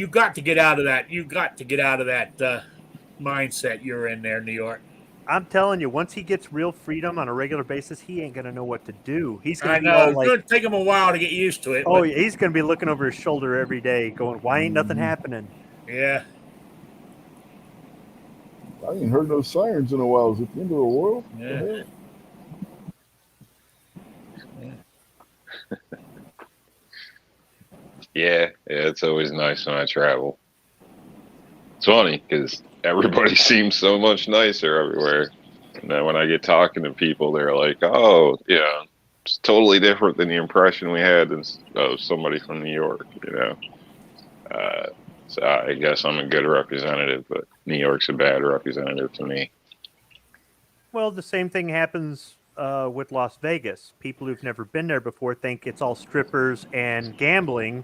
got to get out of that. You got to get out of that mindset you're in there, New York. I'm telling you, once he gets real freedom on a regular basis, he ain't gonna know what to do. He's gonna I be know all it's like, going to take him a while to get used to it. "Oh, But yeah," he's gonna be looking over his shoulder every day, going, "Why ain't nothing happening?" yeah, I ain't heard no sirens in a while. Is it the end of the world? What the yeah. hell? Yeah, it's always nice when I travel. It's funny because everybody seems so much nicer everywhere. And then when I get talking to people, they're like, "Oh, yeah, it's totally different than the impression we had of somebody from New York." So I guess I'm a good representative, but New York's a bad representative to me. Well, the same thing happens with Las Vegas. People who've never been there before think it's all strippers and gambling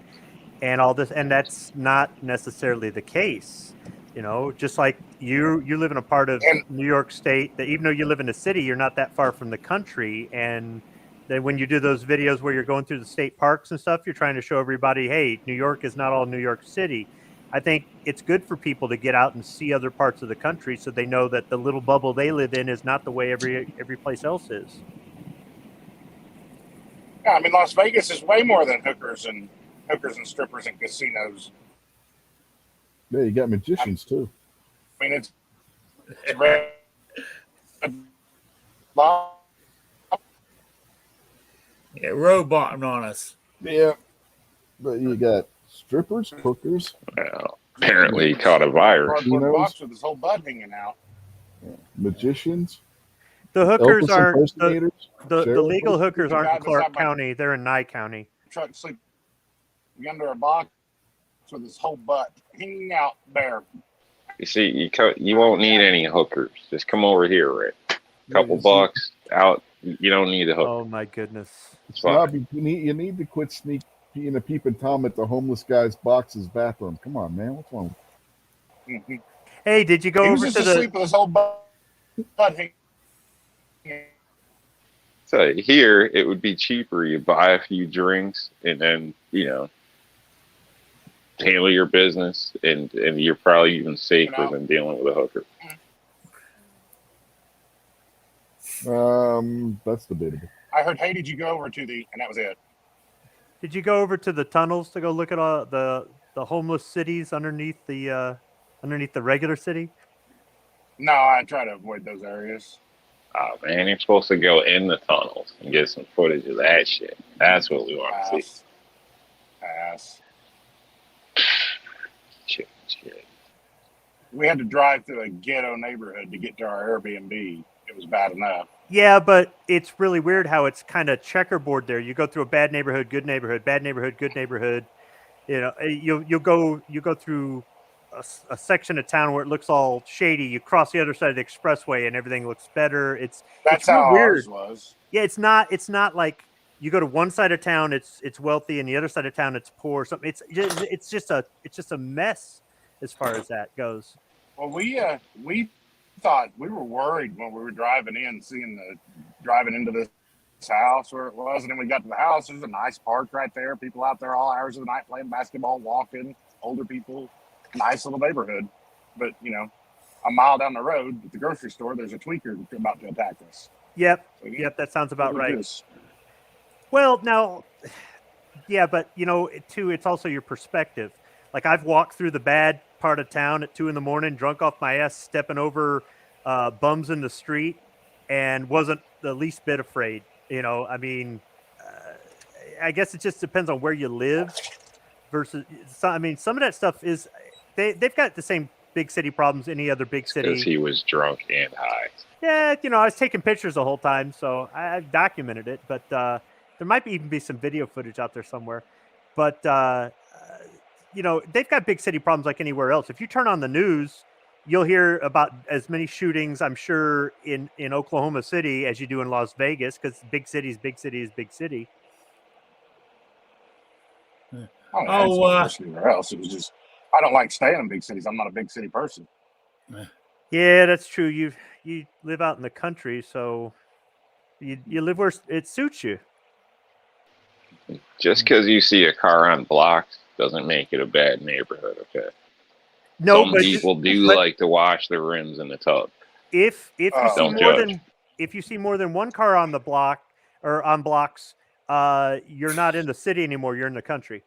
and all this, and that's not necessarily the case. You know, just like you live in a part of And New York State that even though you live in a city, you're not that far from the country. And then when you do those videos where you're going through the state parks and stuff, you're trying to show everybody, hey, New York is not all New York City. I think it's good for people to get out and see other parts of the country so they know that the little bubble they live in is not the way every place else is. yeah, I mean, Las Vegas is way more than hookers and strippers and casinos. Yeah, you got magicians too. I mean, it's red. Lot. Yeah, roboting on us. Yeah, but you got strippers, hookers, Well, apparently he caught a virus. Cardboard Casinos. box with his whole butt hanging out. magicians, The hookers Elvis aren't impersonators. the Sheriff. legal hookers aren't in Guy Clark beside my County. They're in Nye County. truck sleeping under a box with his whole butt hanging out there. You see, you won't need any hookers. Just come over here, Rick. Couple Yeah, see, bucks out. You don't need a hooker. Oh my goodness. It's fine. Rob, you need to quit peeping Tom at the homeless guy's box's bathroom. Come on, man. What's wrong? Mhm. Hey, did you go He was over just to the asleep with his whole butt hanging. So here, it would be cheaper. You buy a few drinks and then, handle your business, and you're probably even safer than dealing with a hooker. That's debatable. I heard, hey, did you go over to and that was it. Did you go over to the tunnels to go look at all the homeless cities underneath the regular city? No, I try to avoid those areas. Oh man, you're supposed to go in the tunnels and get some footage of that shit. That's what we want to see. Pass. Shit. We had to drive through a ghetto neighborhood to get to our Airbnb. It was bad enough. Yeah, but it's really weird how it's kind of checkerboard there. You go through a bad neighborhood, good neighborhood, bad neighborhood, good neighborhood. You know, you go through a section of town where it looks all shady. You cross the other side of the expressway and everything looks better. That's real how weird. ours was. Yeah, it's not like you go to one side of town, it's wealthy, and the other side of town, it's poor. Something. It's just a mess as far as that goes. Well, we thought, we were worried when we were driving into this house where it was, and then we got to the house. There's a nice park right there. People out there all hours of the night playing basketball, walking, older people. Nice little neighborhood. But, a mile down the road at the grocery store, there's a tweaker about to attack us. Yep, So, that sounds about look at right. this. Well, now, yeah, but too, it's also your perspective. Like I've walked through the bad part of town at 2 a.m, drunk off my ass, stepping over bums in the street, and wasn't the least bit afraid. I mean, I guess it just depends on where you live. Versus, some of that stuff is they've got the same big city problems any other big city. Because he was drunk and high. Yeah, I was taking pictures the whole time, so I've documented it. But there might even be some video footage out there somewhere. But they've got big city problems like anywhere else. If you turn on the news, you'll hear about as many shootings, I'm sure, in Oklahoma City as you do in Las Vegas, because big city is big city is big city. Anywhere else. It was just, I don't like staying in big cities. I'm not a big city person. Yeah, that's true. You live out in the country, so you live where it suits you. Just because you see a car on blocks doesn't make it a bad neighborhood. Okay. No, Some but people do but like to wash their rims in the tub. if you Oh, see Don't more judge. than if you see more than one car on the block or on blocks, you're not in the city anymore. You're in the country.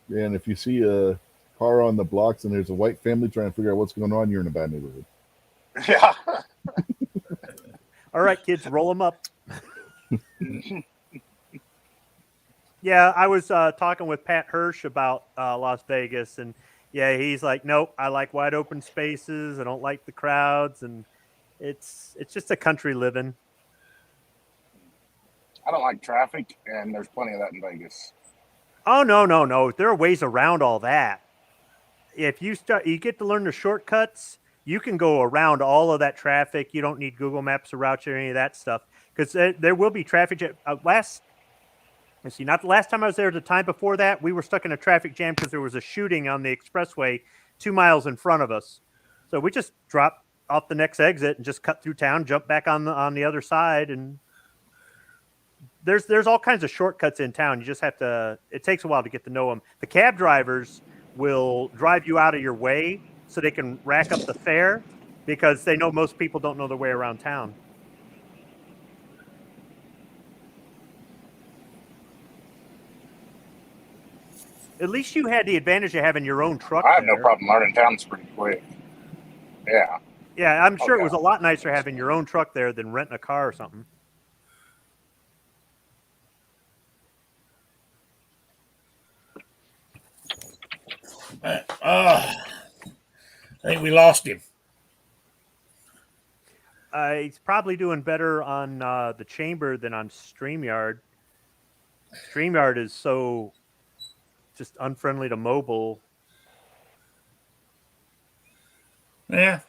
And if you see a car on the blocks and there's a white family trying to figure out what's going on, you're in a bad neighborhood. Yeah. All right, kids, roll them up. Yeah, I was talking with Pat Hirsch about Las Vegas, and yeah, he's like, nope, I like wide open spaces. I don't like the crowds, and it's just a country living. I don't like traffic, and there's plenty of that in Vegas. Oh no! There are ways around all that. If you get to learn the shortcuts. You can go around all of that traffic. You don't need Google Maps to route you or any of that stuff because there will be traffic. Let's see, not the last time I was there. The time before that, we were stuck in a traffic jam because there was a shooting on the expressway 2 miles in front of us. So we just dropped off the next exit and just cut through town, jump back on the other side, and there's all kinds of shortcuts in town. You just have to. It takes a while to get to know them. The cab drivers will drive you out of your way so they can rack up the fare because they know most people don't know their way around town. At least you had the advantage of having your own truck. I have no there. problem learning towns pretty quick. Yeah. Yeah, I'm sure it Okay. was a lot nicer having your own truck there than renting a car or something. I think we lost him. He's probably doing better on the chamber than on StreamYard. StreamYard is so just unfriendly to mobile. Yeah.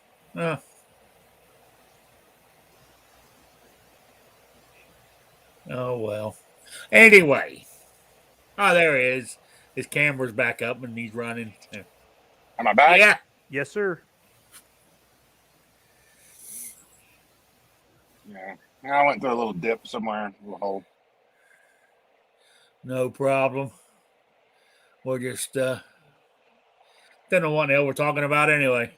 Oh well. Anyway. Oh, there he is. His camera's back up and he's running. Am I back? Yeah. Yes, sir. Yeah. I went through a little dip somewhere, a little hole. No problem. We're just don't know what the hell we're talking about anyway.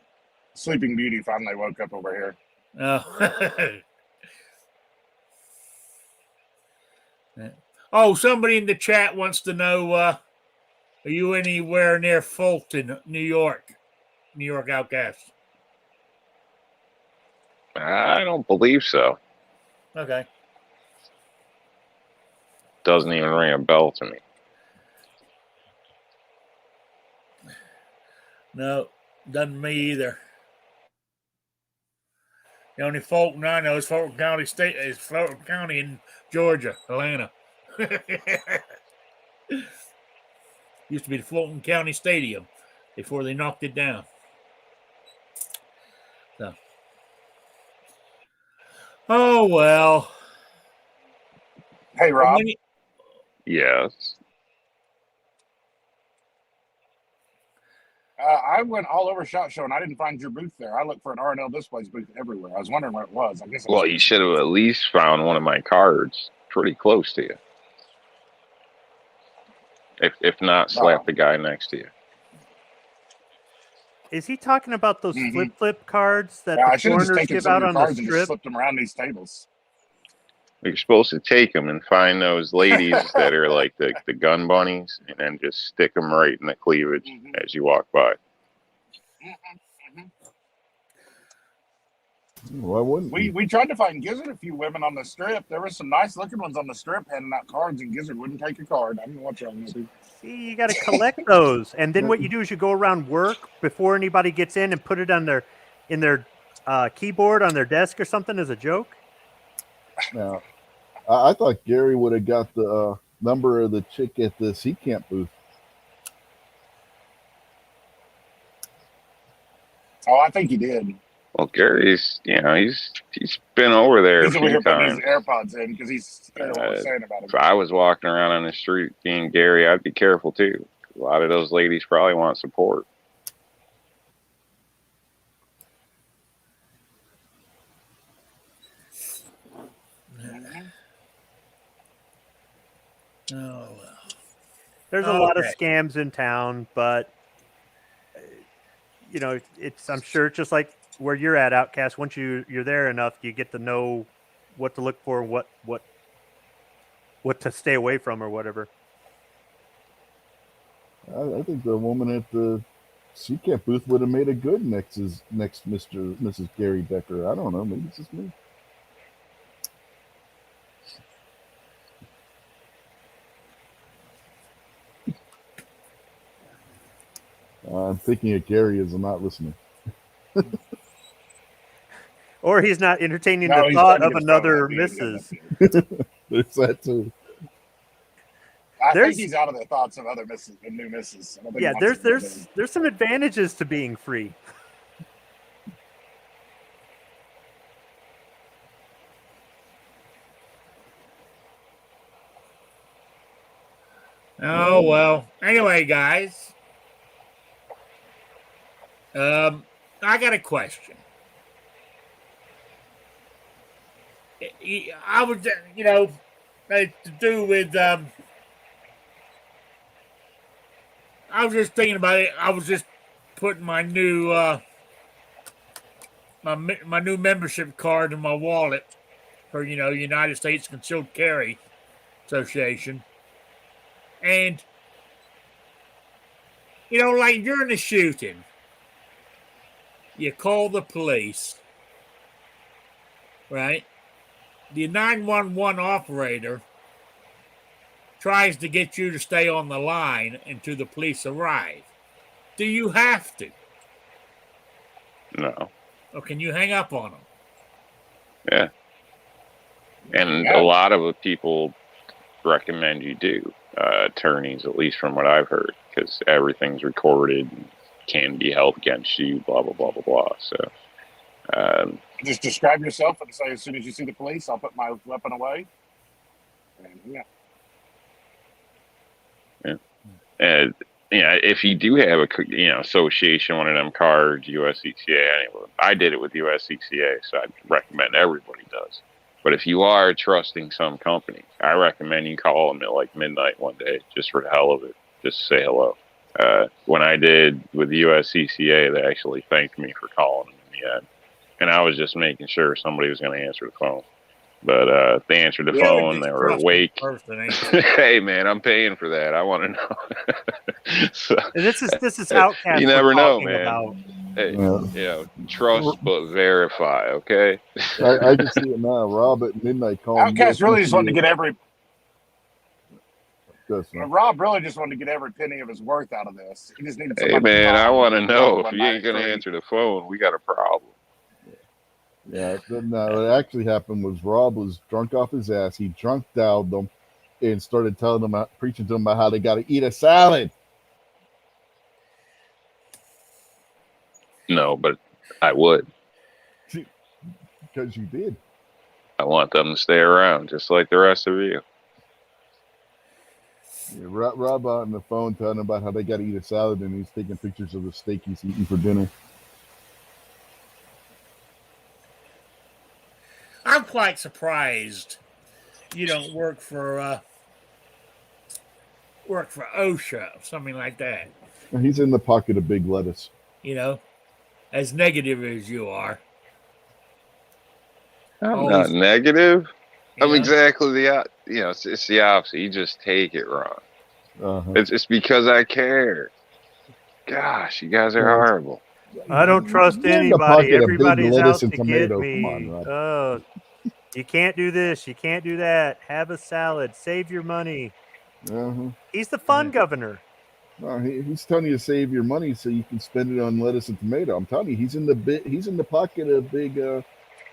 Sleeping Beauty finally woke up over here. Oh. Oh, somebody in the chat wants to know, are you anywhere near Fulton, New York? New York Outcast. I don't believe so. Okay. Doesn't even ring a bell to me. No, doesn't me either. The only Fulton I know is Fulton County State. Is Fulton County in Georgia, Atlanta. Used to be the Fulton County Stadium before they knocked it down. So, oh well. Hey, Rob. Yes. I went all over SHOT Show and I didn't find your booth there. I looked for an R&L Displays booth everywhere. I was wondering where it was. I guess. Well, you should have at least found one of my cards pretty close to you. If not, slap the guy next to you. Is he talking about those flip cards that I the should have just foreigners taken give some out of your on the cards and just strip? slipped them around these tables. You're supposed to take them and find those ladies that are like the gun bunnies, and then just stick them right in the cleavage as you walk by. Why wouldn't We tried to find Gizzard a few women on the strip. There were some nice looking ones on the strip handing out cards, and Gizzard wouldn't take a card. I don't know what's wrong with him. See, you got to collect those, and then what you do is you go around work before anybody gets in and put it on their keyboard on their desk or something as a joke. Now, I thought Gary would have got the number of the chick at the Sea Camp booth. Oh, I think he did. Well, Gary's, he's been over there He's a over here few putting his times. AirPods in because he's scared of what we're saying about him. If I was walking around on the street being Gary, I'd be careful too. A lot of those ladies probably want support. well. There's a lot of Okay. scams in town, but it's. I'm sure it's just like where you're at, Outcast. Once you're there enough, you get to know what to look for, and what to stay away from, or whatever. I think the woman at the CCAP booth would have made a good next Mrs. Gary Decker. I don't know. Maybe it's just me. I'm thinking of Gary as I'm not listening. Or he's not entertaining No, the he's thought taking of his phone another out, being good missus. nephew. There's that too. I There's- think he's out of the thoughts of other misses, new misses. I don't think he Yeah, wants to get in. there's some advantages to being free. Oh well. Anyway, guys. I got a question. I was, to do with. I was just thinking about it. I was just putting my new my new membership card in my wallet for United States Concealed Carry Association, and like during the shooting, you call the police, right? The 911 operator tries to get you to stay on the line until the police arrive. Do you have to? No. Or can you hang up on them? Yeah. And Yeah. a lot of the people recommend you do. Attorneys, at least from what I've heard, because everything's recorded and can be held against you, blah, blah, blah, blah, blah. So, Just describe yourself and say, as soon as you see the police, I'll put my weapon away. And and if you do have a association, one of them cards, USCCA, I did it with USCCA, so I'd recommend everybody does. But if you are trusting some company, I recommend you call them at like midnight one day, just for the hell of it, just to say hello. When I did with USCCA, they actually thanked me for calling them in the end, and I was just making sure somebody was going to answer the phone. But they answered the phone. They were awake. Hey, man, I'm paying for that. I want to know. So, And this is Outcast. You never we're know, talking man. about. Hey, trust but verify, okay? I can see it now. Rob at midnight calling. Outcast really just wanted to get every. Yes, man. Rob really just wanted to get every penny of his worth out of this. He just needed. Hey, somebody to man, I call want to him know if one you night ain't going to so he- answer the phone, we got a problem. Yeah, what actually happened was Rob was drunk off his ass. He drunk dialed them and started telling them, preaching to them about how they got to eat a salad. No, but I would. Because you did. I want them to stay around, just like the rest of you. Yeah, Rob out on the phone telling them about how they got to eat a salad, and he's taking pictures of the steak he's eating for dinner. I'm quite surprised you don't work for OSHA or something like that. He's in the pocket of big lettuce. As negative as you are. I'm Always- not negative. you I'm know? exactly the, it's the opposite. You just take it wrong. Uh-huh. It's because I care. Gosh, you guys are horrible. I don't trust You're in the pocket anybody. of big Everybody's out lettuce to and get tomato. me. Come on, Rob. Oh, you can't do this. You can't do that. Have a salad. Save your money. Uh-huh. He's the fun governor. No, he's telling you to save your money so you can spend it on lettuce and tomato. I'm telling you, he's in the pocket of big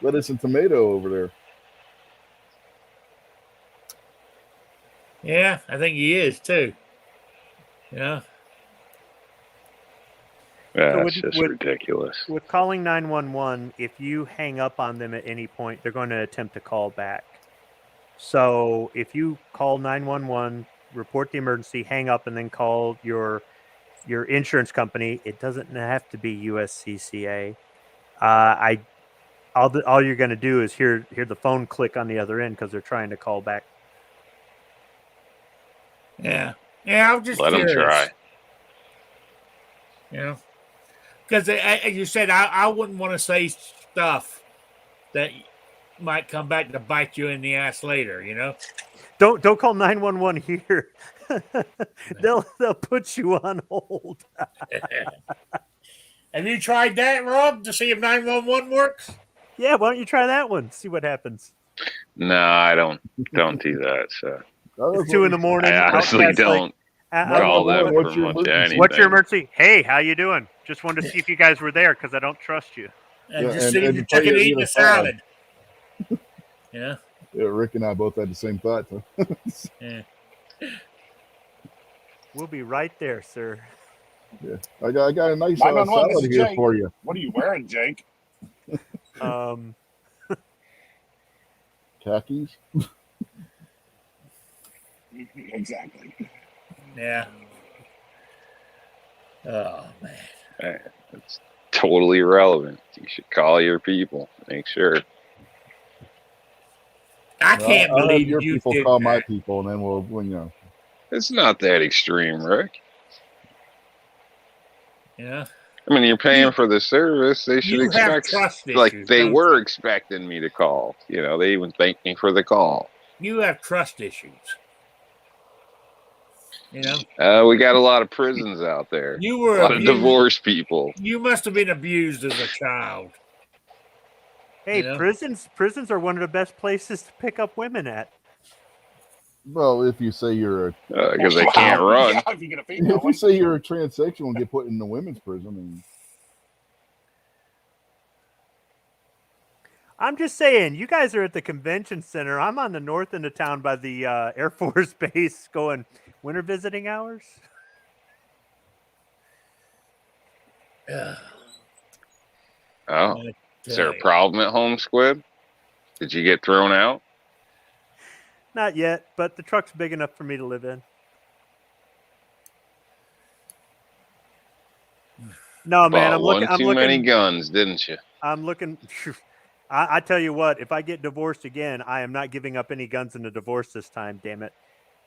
lettuce and tomato over there. Yeah, I think he is too. Yeah. That's would- just ridiculous. With calling 911, if you hang up on them at any point, they're going to attempt to call back. So if you call 911, report the emergency, hang up, and then call your insurance company, it doesn't have to be USCCA. All you're going to do is hear the phone click on the other end because they're trying to call back. Yeah. Yeah, I was just Let them curious. try. You know, because as you said, I wouldn't want to say stuff that might come back to bite you in the ass later. You know. Don't call 911 here. they'll put you on hold. Have you tried that, Rob, to see if 911 works? Yeah, why don't you try that one? See what happens. No, I don't do that. So It's 2 a.m. I honestly Outcast, like, don't I- call what's them your for much emergency? anything. What's your emergency? Hey, how you doing? Just wanted to see if you guys were there because I don't trust you. And Yeah, just and- see if and the to tell chicken you eating the the salad. Yeah. Yeah, Rick and I both had the same thought. So. Yeah. We'll be right there, sir. I got a nice 911, this salad is here Jake. for you. What are you wearing, Jake? Khakis. Exactly. Yeah. Oh man. It's totally irrelevant. You should call your people. Make sure. I can't I'll have believe your you people did call that. my people, and then we'll you know. It's not that extreme, Rick. Yeah. I mean, you're paying for the service. They should You have expect, trust like issues, they don't were expecting me to call. You know, they even thanked me for the call. you have trust issues. You know, We got a lot of prisons out there. you A were lot of abused. divorced people. You must have been abused as a child. Hey, Yeah. prisons are one of the best places to pick up women at. Well, if you say you're a Because they can't run. Yeah, if you get a female if you one. say you're a transsexual and get put in the women's prison, and I'm just saying, you guys are at the convention center. I'm on the north end of town by the Air Force Base going winter visiting hours. Yeah. Oh, is there a problem at home, Squid? Did you get thrown out? Not yet, but the truck's big enough for me to live in. No, man, Bought one too many guns, didn't you? I'm looking. I tell you what, if I get divorced again, I am not giving up any guns in the divorce this time. Damn it.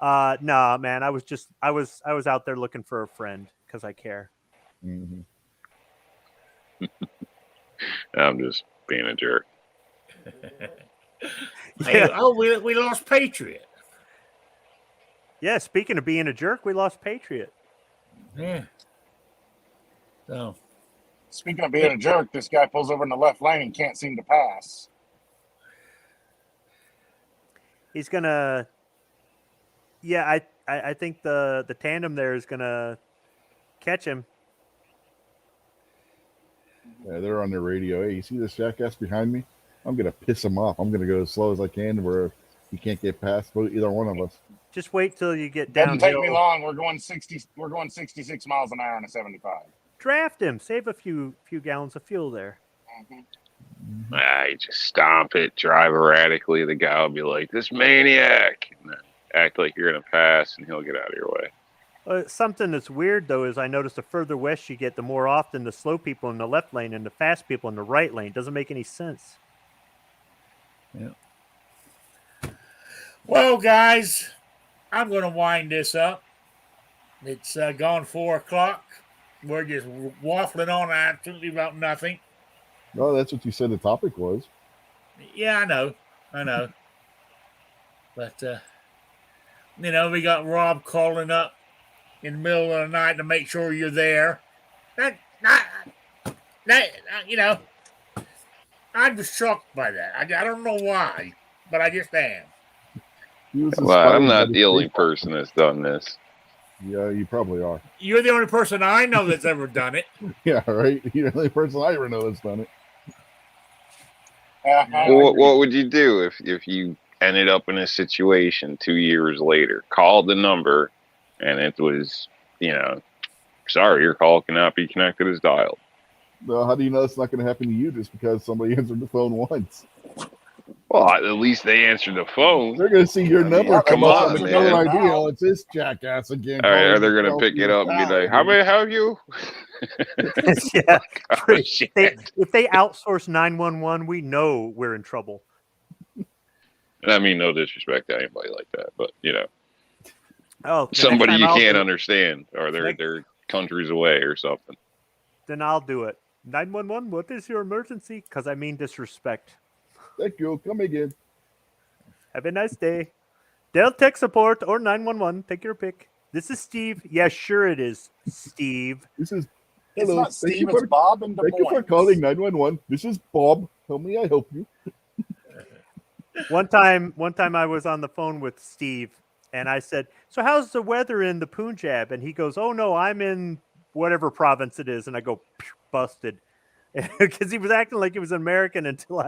No, man, I was out there looking for a friend because I care. mhm. I'm just being a jerk. Hey, oh, we lost Patriot. Yeah, speaking of being a jerk, we lost Patriot. Yeah. So Speaking of being a jerk, this guy pulls over in the left lane and can't seem to pass. He's gonna. Yeah, I think the tandem there is gonna catch him. Yeah, they're on their radio. Hey, you see this jackass behind me? I'm gonna piss him off. I'm gonna go as slow as I can where he can't get past either one of us. Just wait till you get Doesn't take me downhill. long. We're going 66 miles an hour on a 75. Draft him. Save a few gallons of fuel there. You just stomp it, drive erratically. The guy will be like, "This maniac," and then act like you're gonna pass, and he'll get out of your way. Something that's weird though is I noticed the further west you get, the more often the slow people in the left lane and the fast people in the right lane. Doesn't make any sense. well, guys, I'm going to wind this up. It's gone 4 o'clock. We're just waffling on absolutely about nothing. No, that's what you said the topic was. Yeah, I know. But you know, we got Rob calling up in the middle of the night to make sure you're there. That you know, I'm just shocked by that. I don't know why, but I just am. He was Well, I'm inspired by not the the only street. person that's done this. Yeah, you probably are. You're the only person I know that's ever done it. Yeah, right. You're the only person I ever know that's done it. Well, what would you do if you ended up in a situation 2 years later? Called the number, and it was, sorry, your call cannot be connected as dialed. Well, how do you know it's not going to happen to you just because somebody answered the phone once? Well, at least they answered the phone. They're going to see your I mean, number come come up on, on the man. caller ID. Oh, it's this jackass again. Are they going to pick it up and be like, "How may I help you?" Yeah. Oh, shit. If they outsource 911, we know we're in trouble. And I mean, no disrespect to anybody like that, but Oh, the next Somebody time you I'll can't do it. understand, or they're countries away or something. Then I'll do it. 911, what is your emergency? Because I mean disrespect. Thank you. Come again. Have a nice day. Dell Tech Support or 911. Take your pick. This is Steve. Yeah, sure it is, Steve. This is It's hello. not Thank Steve, you it's for Bob and Des thank you for Moines. calling 911. This is Bob. How may I help you? One time I was on the phone with Steve, and I said, "So how's the weather in the Punjab?" And he goes, "Oh no, I'm in whatever province it is." And I go, "Phew, busted," because he was acting like he was an American until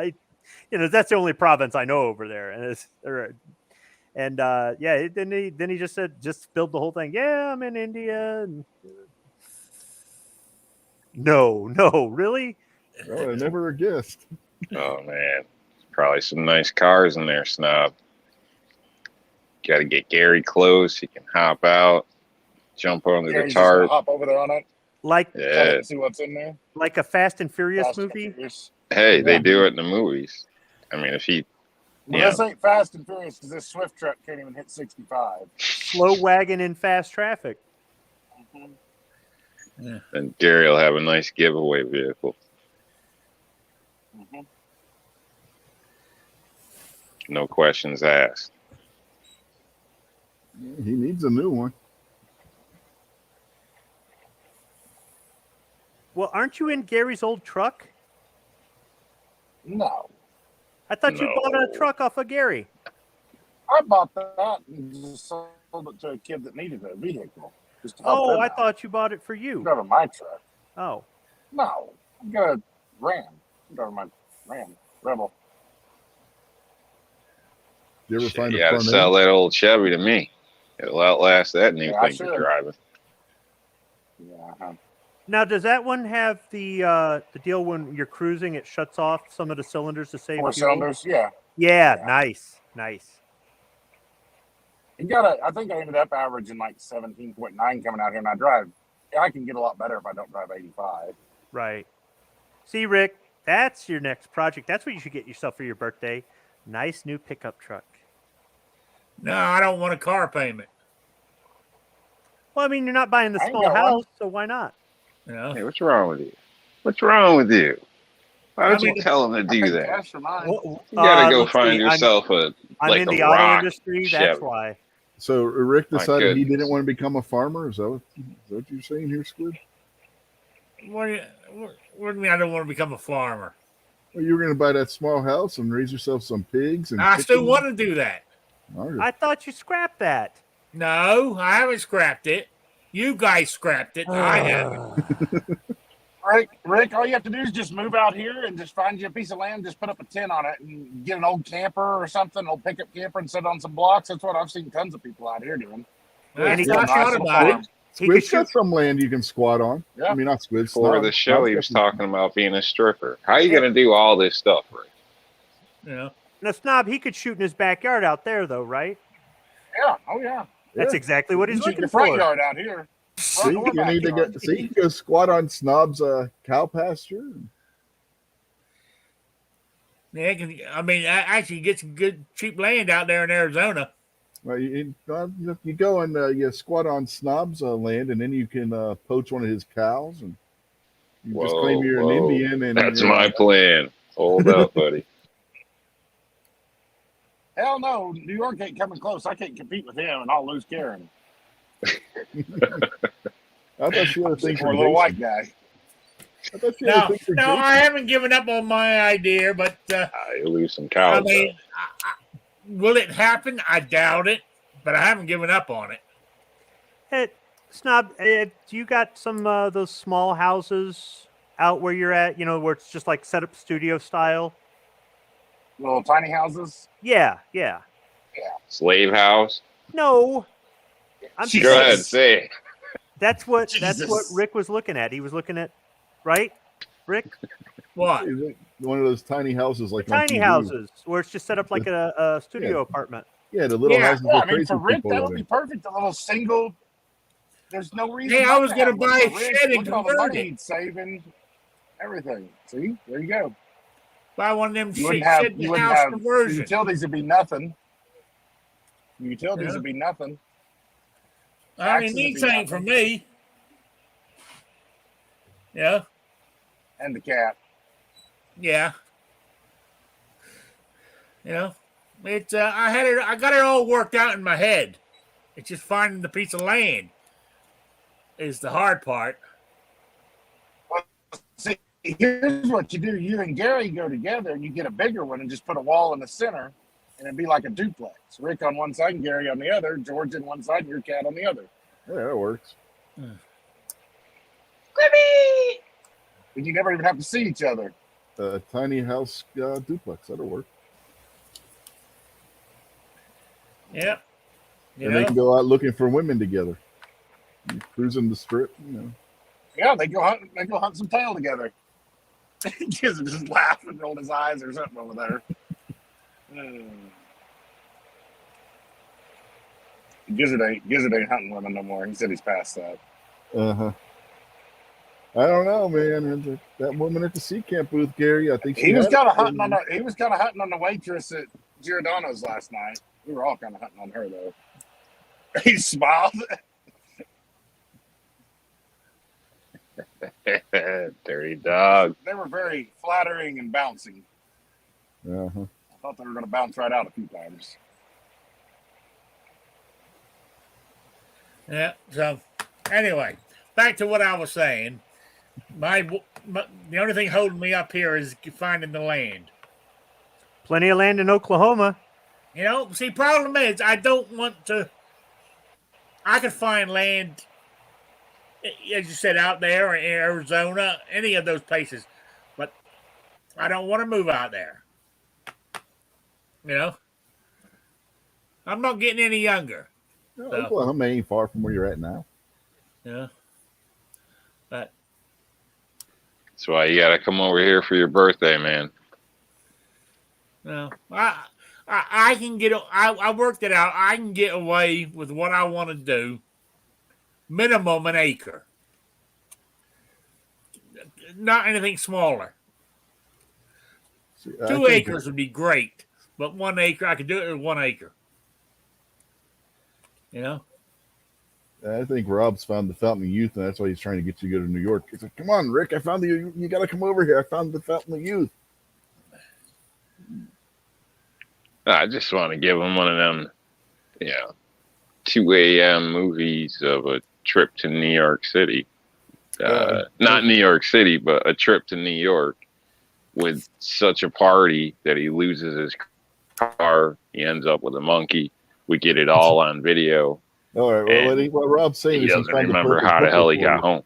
that's the only province I know over there. And yeah, then he just said, just spilled the whole thing. Yeah, I'm in India. And no, really? Oh, I never guessed. Oh man, probably some nice cars in there, Snob. Got to get Gary close. He can hop out, jump under Yeah, the he's just gonna tarp. hop over there on it. Like Yeah. See what's in there. a Fast and Furious Fast and movie? Furious. Hey, they Yeah. do it in the movies. I mean, if he, Well, Yeah. this ain't Fast and Furious because this Swift truck can't even hit 65. Slow wagon in fast traffic. then Gary will have a nice giveaway vehicle. Mm-hmm. No questions asked. He needs a new one. Well, aren't you in Gary's old truck? No, I thought you bought a No. truck off of Gary. I bought that and just sold it to a kid that needed a vehicle. Just to help Oh, him I out. thought you bought it for you. I'm driving my truck. Oh, No, I got a Ram. I'm driving my Ram Rebel. You ever Shit, find you a got to front sell end? that old Chevy to me. It'll outlast that new Yeah, I thing you're should. driving. Yeah. Uh-huh. now does that one have the deal when you're cruising? It shuts off some of the cylinders to save 4 fuel? cylinders. Yeah. Yeah, Yeah. nice. You got I think I ended up averaging like 17.9 coming out here, and I can get a lot better if I don't drive 85. Right. See, Rick, that's your next project. That's what you should get yourself for your birthday. Nice new pickup truck. No, I don't want a car payment. Well, I mean, you're not buying the I ain't small got one. house, so why not? You know. Hey, what's wrong with you? What's wrong with you? Why would I mean, you tell him to I do paid that? cash for mine. You gotta go let's find see, yourself I'm like in a the auto rock industry. Chevy. That's why. So Rick My decided he goodness. didn't want to become a farmer. Is that what you're saying here, Squid? What do you mean I don't want to become a farmer? Well, you were going to buy that small house and raise yourself some pigs and. I still chickens? want to do that. All right. I thought you scrapped that. No, I haven't scrapped it. You guys scrapped it. I haven't. Rick, all you have to do is just move out here and just find you a piece of land, just put up a tent on it and get an old camper or something, an old pickup camper, and sit on some blocks. That's what I've seen tons of people out here doing. I he thought got- about it. He could Squid's got shoot. some land you can squat on. Yeah. I mean, not Squid. Before Snob. the show, Snob's he got was some- talking about being a stripper. How are you gonna do all this stuff, Rick? You know. Now, Snob, he could shoot in his backyard out there, though, right? Yeah. Oh, yeah. That's Yeah. exactly what You he's shoot looking your front for. yard out here. See, Front or you need to backyard. get. See, you go squat on Snob's cow pasture. Yeah, I mean, I actually get some good cheap land out there in Arizona. Well, you go and you squat on Snob's land, and then you can poach one of his cows, and you just claim you're an Indian. And That's my plan. Hold up, buddy. Hell no, New York ain't coming close. I can't compete with him, and I'll lose Karen. I thought she had a thing For for a little white Jason. guy. I thought she had a No, thing for no, Jason. I haven't given up on my idea, but You lose some I cows. mean, will it happen? I doubt it, but I haven't given up on it. Hey, Snob, do you got some those small houses out where you're at? You know, where it's just like set up studio style. Little tiny houses. Yeah. Slave house. No, I'm Jesus. Go ahead, say it. That's what Jesus. Rick was looking at. He was looking at, right, Rick? What? Is it one of those tiny houses like on Tiny TV? houses where it's just set up like a studio apartment. Yeah, the little Yeah. houses Yeah, with I mean, crazy for Rick, people that live would be in. perfect. A little single. There's no reason. Hey, I not was to gonna have one buy a for Rick. shed and Look at all the convert money it. he'd save and everything. See, there you go. Buy one of them You wouldn't have. shit You wouldn't house have. conversion. Utilities would be nothing. Utilities Yeah. would be nothing. I mean, Taxes neat if you thing want for them. me. Yeah, And the cat. yeah. You know, it's I got it all worked out in my head. It's just finding the piece of land is the hard part. See, here's what you do. You and Gary go together and you get a bigger one and just put a wall in the center and it'd be like a duplex. Rick on one side and Gary on the other, George on one side and your cat on the other. Yeah, that works. And you never even have to see each other. A tiny house duplex, that'll work. Yep. You And they know? can go out looking for women together. Cruising the strip, you know. Yeah, they go hunt some tail together. Kids just laugh and roll his eyes or something over there. Gizzard ain't hunting women no more. He said he's past that. Uh-huh. I don't know, man. That woman at the sea camp booth, Gary, I think He was had kind it. of hunting on the waitress at Giordano's last night. We were all kind of hunting on her though. He smiled. Dirty dog. They were very flattering and bouncing. Uh-huh. I thought they were going to bounce right out a few times. Yeah. So, anyway, back to what I was saying. The only thing holding me up here is finding the land. Plenty of land in Oklahoma. You know, see, problem is I don't want to. I could find land, as you said, out there in Arizona, any of those places, but I don't want to move out there. You know, I'm not getting any younger. No, So- Oklahoma ain't far from where you're at now. Yeah, but That's why you gotta come over here for your birthday, man. no, I can get. I worked it out. I can get away with what I want to do. Minimum an acre, not anything smaller. See, I 2 think- acres would be great, but 1 acre, I could do it with 1 acre. You know? I think Rob's found the Fountain of Youth, and that's why he's trying to get you to go to New York. He's like, "Come on, Rick, I found you. You got to come over here. I found the Fountain of Youth." I just want to give him one of them, 2 a.m. movies of a trip to New York City. Not New York City, but a trip to New York with such a party that he loses his car. He ends up with a monkey. We get it all on video. All right. Well, And what Rob's saying He is doesn't found remember perfect how the hooker hell he for got you. home.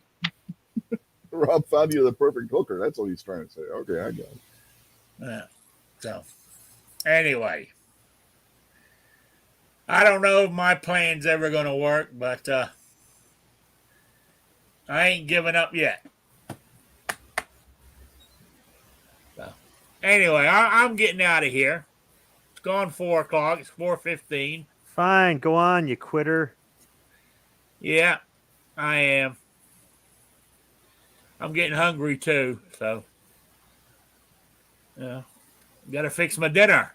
Rob found you the perfect hooker. That's what he's trying to say. Okay, I got it. Yeah. So, anyway, I don't know if my plan's ever going to work, but I ain't giving up yet. So, anyway, I'm getting out of here. It's gone 4 o'clock. It's 4:15. Fine, go on, you quitter. Yeah, I am. I'm getting hungry too, so yeah, got to fix my dinner.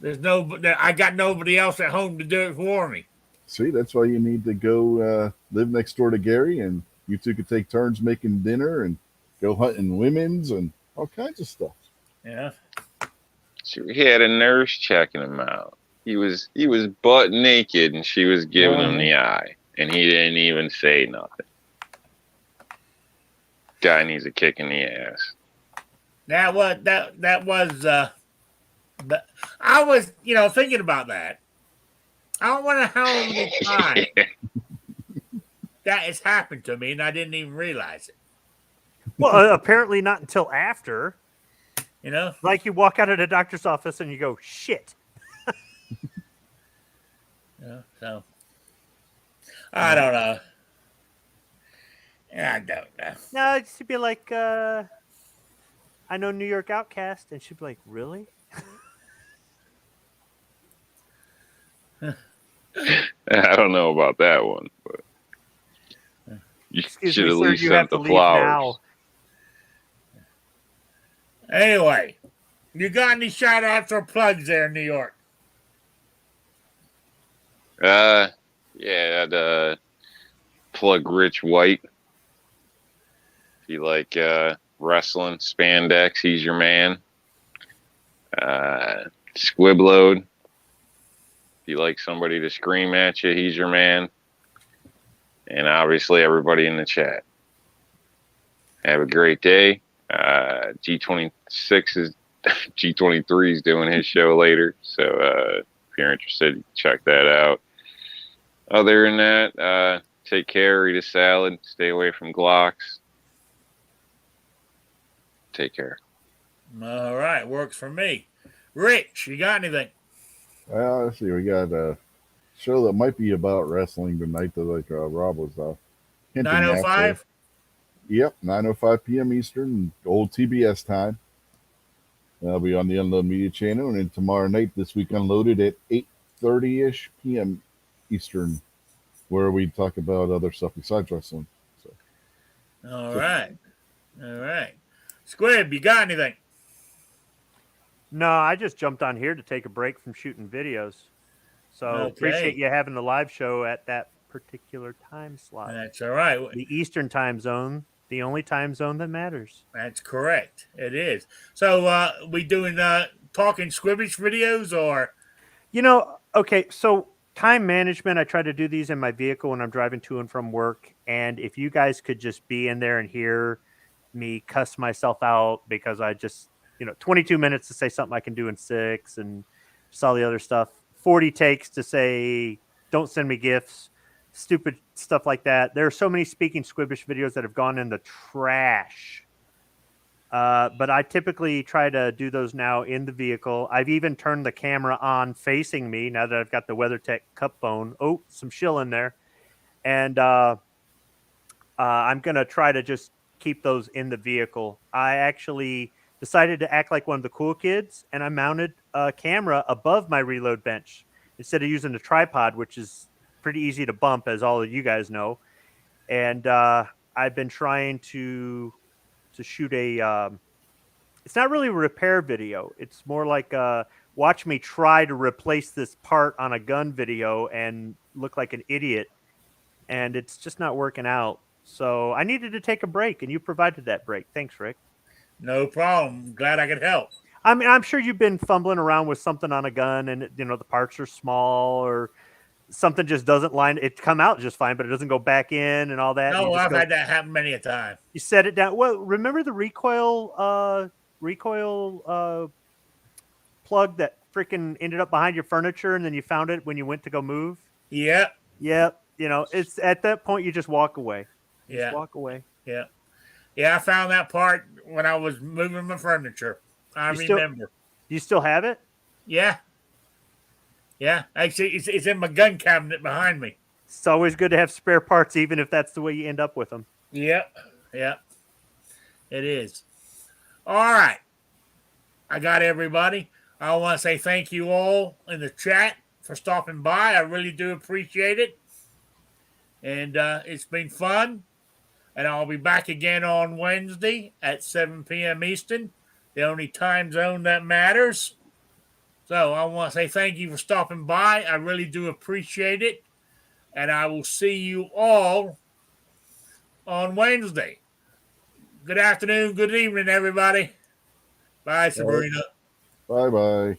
I got nobody else at home to do it for me. See, that's why you need to go live next door to Gary, and you two could take turns making dinner and go hunting women's and all kinds of stuff. Yeah, He had a nurse checking him out. He was butt naked, and she was giving him the eye, and he didn't even say nothing. Guy needs a kick in the ass. that was. But I was, thinking about that. I don't wonder how many times that has happened to me, and I didn't even realize it. Well, apparently not until after. You know? Like you walk out of the doctor's office and you go, shit. Yeah, so I don't know. I don't know. No, she'd be like, I know New York Outcast. And she'd be like, really? I don't know about that one, but you Excuse should me, at sir, least you have sent to the leave flowers. now. Anyway, you got any shout outs or plugs there in New York? Yeah, I'd plug Rich White. If you like wrestling, spandex, he's your man. Squibload. If you like somebody to scream at you, he's your man. And obviously everybody in the chat. Have a great day. G26 is G23 is doing his show later, so if you're interested, check that out. Other than that, take care, eat a salad, stay away from Glocks. Take care. All right, works for me. Rich, you got anything? Let's see. We got a show that might be about wrestling tonight, that like Rob was hinting at. 9:05. Yep, 9:05 p.m. Eastern, old TBS time. That'll be on the Unload Media channel, and then tomorrow night, this week Unloaded at 8:30ish p.m. Eastern, where we talk about other stuff besides wrestling. So, All right. Squib, you got anything? No, I just jumped on here to take a break from shooting videos. So appreciate Okay. you having the live show at that particular time slot. That's all right. The Eastern time zone, the only time zone that matters. That's correct. It is. So we doing talking squibbish videos or Okay, so time management, I try to do these in my vehicle when I'm driving to and from work. And if you guys could just be in there and hear me cuss myself out because I just, 22 minutes to say something I can do in 6 and just all the other stuff. 40 takes to say, don't send me gifts, stupid stuff like that. There are so many Speaking Squibbish videos that have gone in the trash. But I typically try to do those now in the vehicle. I've even turned the camera on facing me now that I've got the WeatherTech cup phone. Oh, some shill in there. And I'm going to try to just keep those in the vehicle. I actually decided to act like one of the cool kids, and I mounted a camera above my reload bench instead of using a tripod, which is pretty easy to bump, as all of you guys know. And I've been trying to shoot a it's not really a repair video. It's more like watch me try to replace this part on a gun video and look like an idiot, and it's just not working out. So I needed to take a break, and you provided that break. Thanks, Rick. no problem. Glad I could help. I mean, I'm sure you've been fumbling around with something on a gun, and the parts are small, or something just doesn't line. It come out just fine, but it doesn't go back in, and all that. No, I've had that happen many a time. You set it down. Well, remember the recoil plug that freaking ended up behind your furniture, and then you found it when you went to go move? Yep. It's at that point you just walk away. Yeah. Walk away. Yeah. I found that part when I was moving my furniture. I remember. Do you still have it? Yeah. Actually, it's in my gun cabinet behind me. It's always good to have spare parts, even if that's the way you end up with them. Yep. It is. All right. I got everybody. I want to say thank you all in the chat for stopping by. I really do appreciate it. And it's been fun. And I'll be back again on Wednesday at 7 p.m. Eastern, the only time zone that matters. So I want to say thank you for stopping by. I really do appreciate it. And I will see you all on Wednesday. Good afternoon, good evening, everybody. Bye, Sabrina. bye-bye.